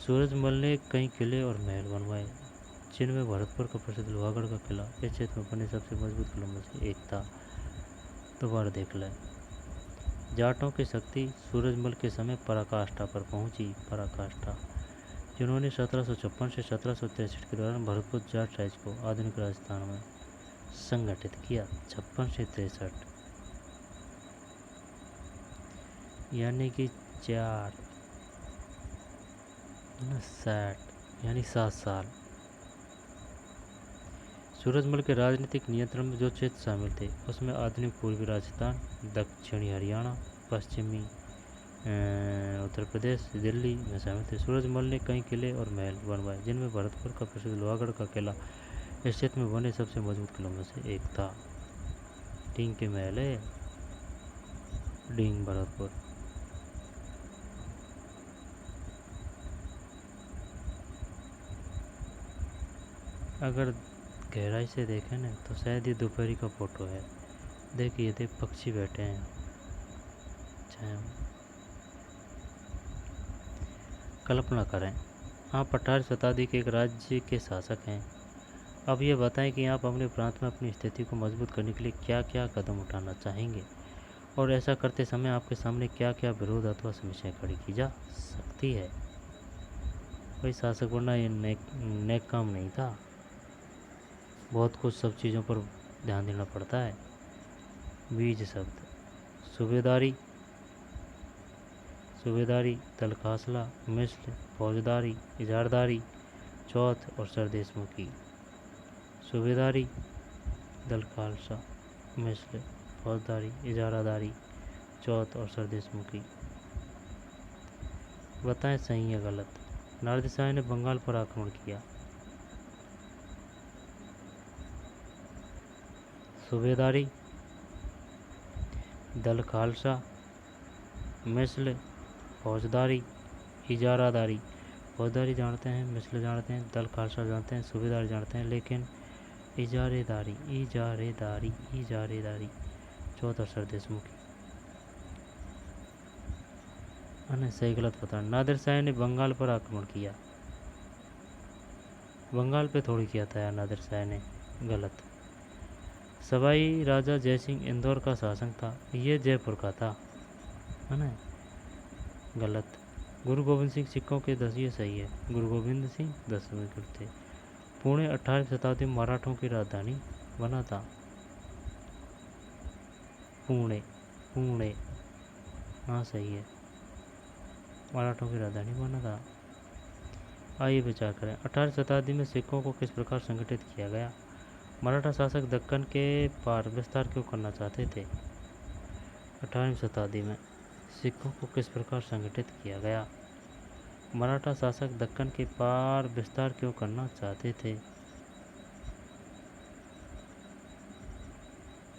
सूरजमल ने कई किले और महल बनवाए, जिनमें भरतपुर का प्रसिद्ध लोहागढ़ का किला इस क्षेत्र में बने सबसे मजबूत किलों में से एक था। दोबारा देख लें। जाटों की शक्ति सूरजमल के समय पराकाष्ठा पर पहुंची। पराकाष्ठा, जिन्होंने 1756 से 1763 के दौरान भरतपुर जाट राज्य को आधुनिक राजस्थान में संगठित किया। 56 से 63 यानी कि 4 60 यानी 7 साल। सूरजमल के राजनीतिक नियंत्रण में जो क्षेत्र शामिल थे, उसमें आधुनिक पूर्वी राजस्थान, दक्षिणी हरियाणा, पश्चिमी उत्तर प्रदेश, दिल्ली में शामिल थे। सूरजमल ने कई किले और महल बनवाए, जिनमें भरतपुर का प्रसिद्ध लोहागढ़ का किला इस क्षेत्र में बने सबसे मजबूत किलों में से एक था। टींग के महल है, टींग भरतपुर। अगर गहराई से देखें ना, तो शायद ये दोपहरी का फोटो है। देखिए ये पक्षी बैठे हैं छाया में। कल्पना करें, आप 18वीं शताब्दी के एक राज्य के शासक हैं। अब ये बताएं कि आप अपने प्रांत में अपनी स्थिति को मजबूत करने के लिए क्या क्या कदम उठाना चाहेंगे, और ऐसा करते समय आपके सामने क्या क्या विरोध अथवा समस्याएं खड़ी की जा सकती है। भाई शासक बनना ये नेक काम नहीं था, बहुत कुछ सब चीज़ों पर ध्यान देना पड़ता है। बीज शब्द, सूबेदारी, सूबेदारी, तलखासला, मिस्ल, फौजदारी, इजारदारी, चौथ और सरदेशमुखी। सूबेदारी, दलखालसा, मिस्ल, फौजदारी, इजारादारी, चौथ और सरदेशमुखी। बताएं सही या गलत। नादिर शाह ने बंगाल पर आक्रमण किया। सूबेदारी, दल खालसा, मिस्ल, फौजदारी, इजारादारी। फौजदारी जानते हैं, मिस्ल जानते हैं, दल खालसा जानते हैं, सूबेदारी जानते हैं, लेकिन इजारेदारी, इजारेदारी, इजारेदारी, चौथा सरदेशमुखी। सही गलत पता। नादिर शाह ने बंगाल पर आक्रमण किया। बंगाल पे थोड़ी किया था यार नादिर शाह ने, गलत। सवाई राजा जयसिंह इंदौर का शासक था, ये जयपुर का था, है ना, गलत। गुरु गोविंद सिंह सिखों के 10, ये सही है, गुरु गोविंद सिंह 10वें गुरु थे। पुणे 18वीं शताब्दी में मराठों की राजधानी बना था। पुणे, पुणे, हाँ सही है। मराठों की राजधानी बना था। आइए विचार करें, 18वीं शताब्दी में सिखों को किस प्रकार संगठित किया गया। मराठा शासक दक्कन के पार विस्तार क्यों करना चाहते थे। 18वीं शताब्दी में सिखों को किस प्रकार संगठित किया गया। मराठा शासक दक्कन के पार विस्तार क्यों करना चाहते थे।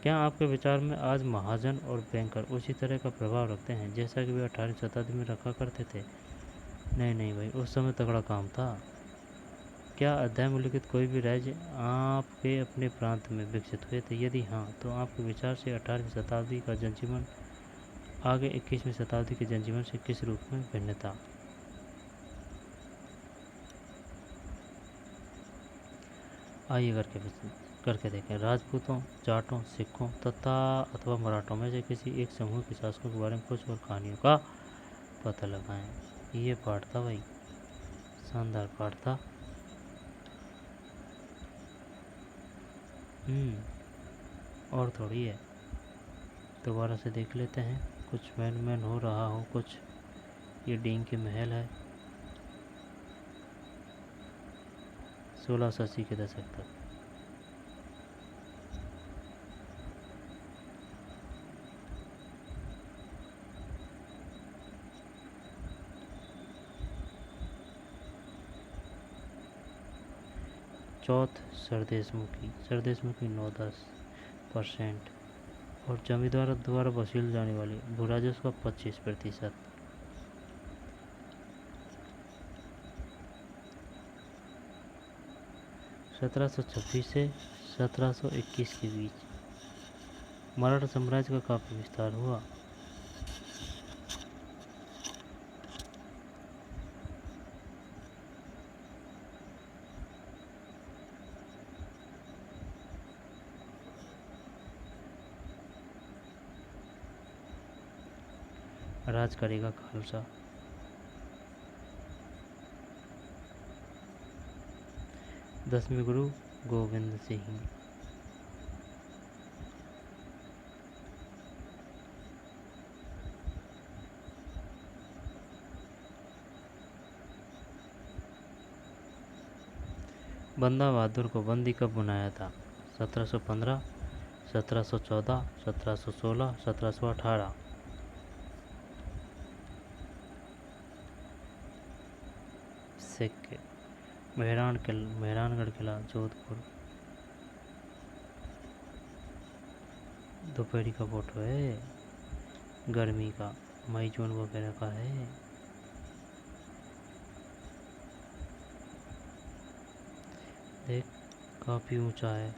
क्या आपके विचार में आज महाजन और बैंकर उसी तरह का प्रभाव रखते हैं जैसा कि वे 18वीं शताब्दी में रखा करते थे। नहीं भाई, उस समय तगड़ा काम था। क्या अध्याय में लिखित कोई भी राज्य आपके अपने प्रांत में विकसित हुए थे। यदि हाँ, तो आपके विचार से 18वीं शताब्दी का जनजीवन आगे 21वीं शताब्दी के जनजीवन से किस रूप में भिन्न था। आइए करके देखें। राजपूतों, जाटों, सिखों तथा अथवा मराठों में से किसी एक समूह के शासकों के बारे में कुछ और कहानियों का पता लगाएं। ये पाठ था भाई, शानदार पाठ था। और थोड़ी है, दोबारा से देख लेते हैं। कुछ मैन हो रहा हो, कुछ ये डींग के महल है। 1680 के दशक तक। चौथ सरदेशमुखी 9-10% और जमींदार द्वारा वसूल जाने वाली भूराजस्व का 25%। 1726 से 1721 के बीच मराठा साम्राज्य का काफ़ी विस्तार हुआ। राज करेगा खालसा। दसवें गुरु गोविंद सिंह। बंदा बहादुर को बंदी कब बनाया था। 1715, 1714, 1716, 1718। सिक्के मेहरानगढ़ किला जोधपुर। दोपहरी का फोटो है, गर्मी का, मई जून वगैरह का है। देख, काफ़ी ऊंचा है।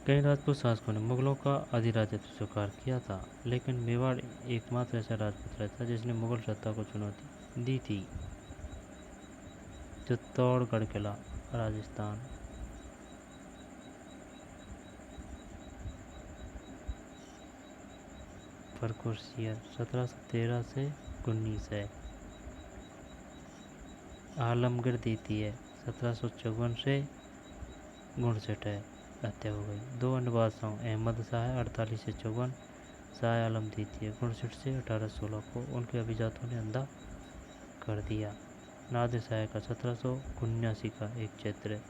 कई राजपूत शासकों ने मुगलों का अधिराज्यत्व स्वीकार किया था, लेकिन मेवाड़ एकमात्र ऐसा राजपूत राज्य था जिसने मुगल सत्ता को चुनौती दी थी। चित्तौड़गढ़ किला, राजस्थान। फर्रुखसियर 1713 से 19 है। आलमगीर द्वितीय है 1754 से 59 है, हत्या हो गई। दो अन्य बादशाहों अहमद शाह 48 से 54, शाह आलम द्वितीय 59 से 1816 को उनके अभिजातों ने अंधा कर दिया। नादिर शाह का 1779 का एक चित्र।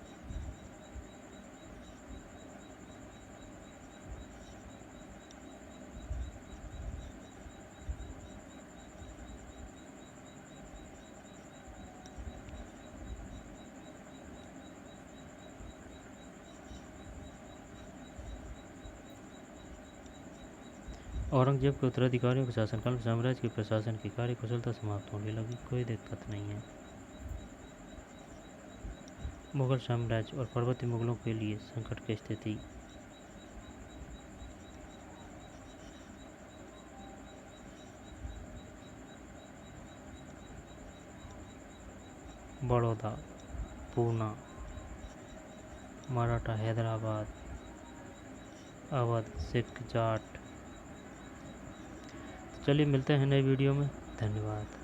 औरंगजेब के उत्तराधिकारियों के शासनकाल में साम्राज्य के प्रशासन की कार्य कुशलता समाप्त होने लगी। कोई दिक्कत नहीं है। मुगल साम्राज्य और पर्वतीय मुगलों के लिए संकट की स्थिति। बड़ौदा, पूना, मराठा हैदराबाद, अवध, सिख, जाट। चलिए मिलते हैं नए वीडियो में। धन्यवाद।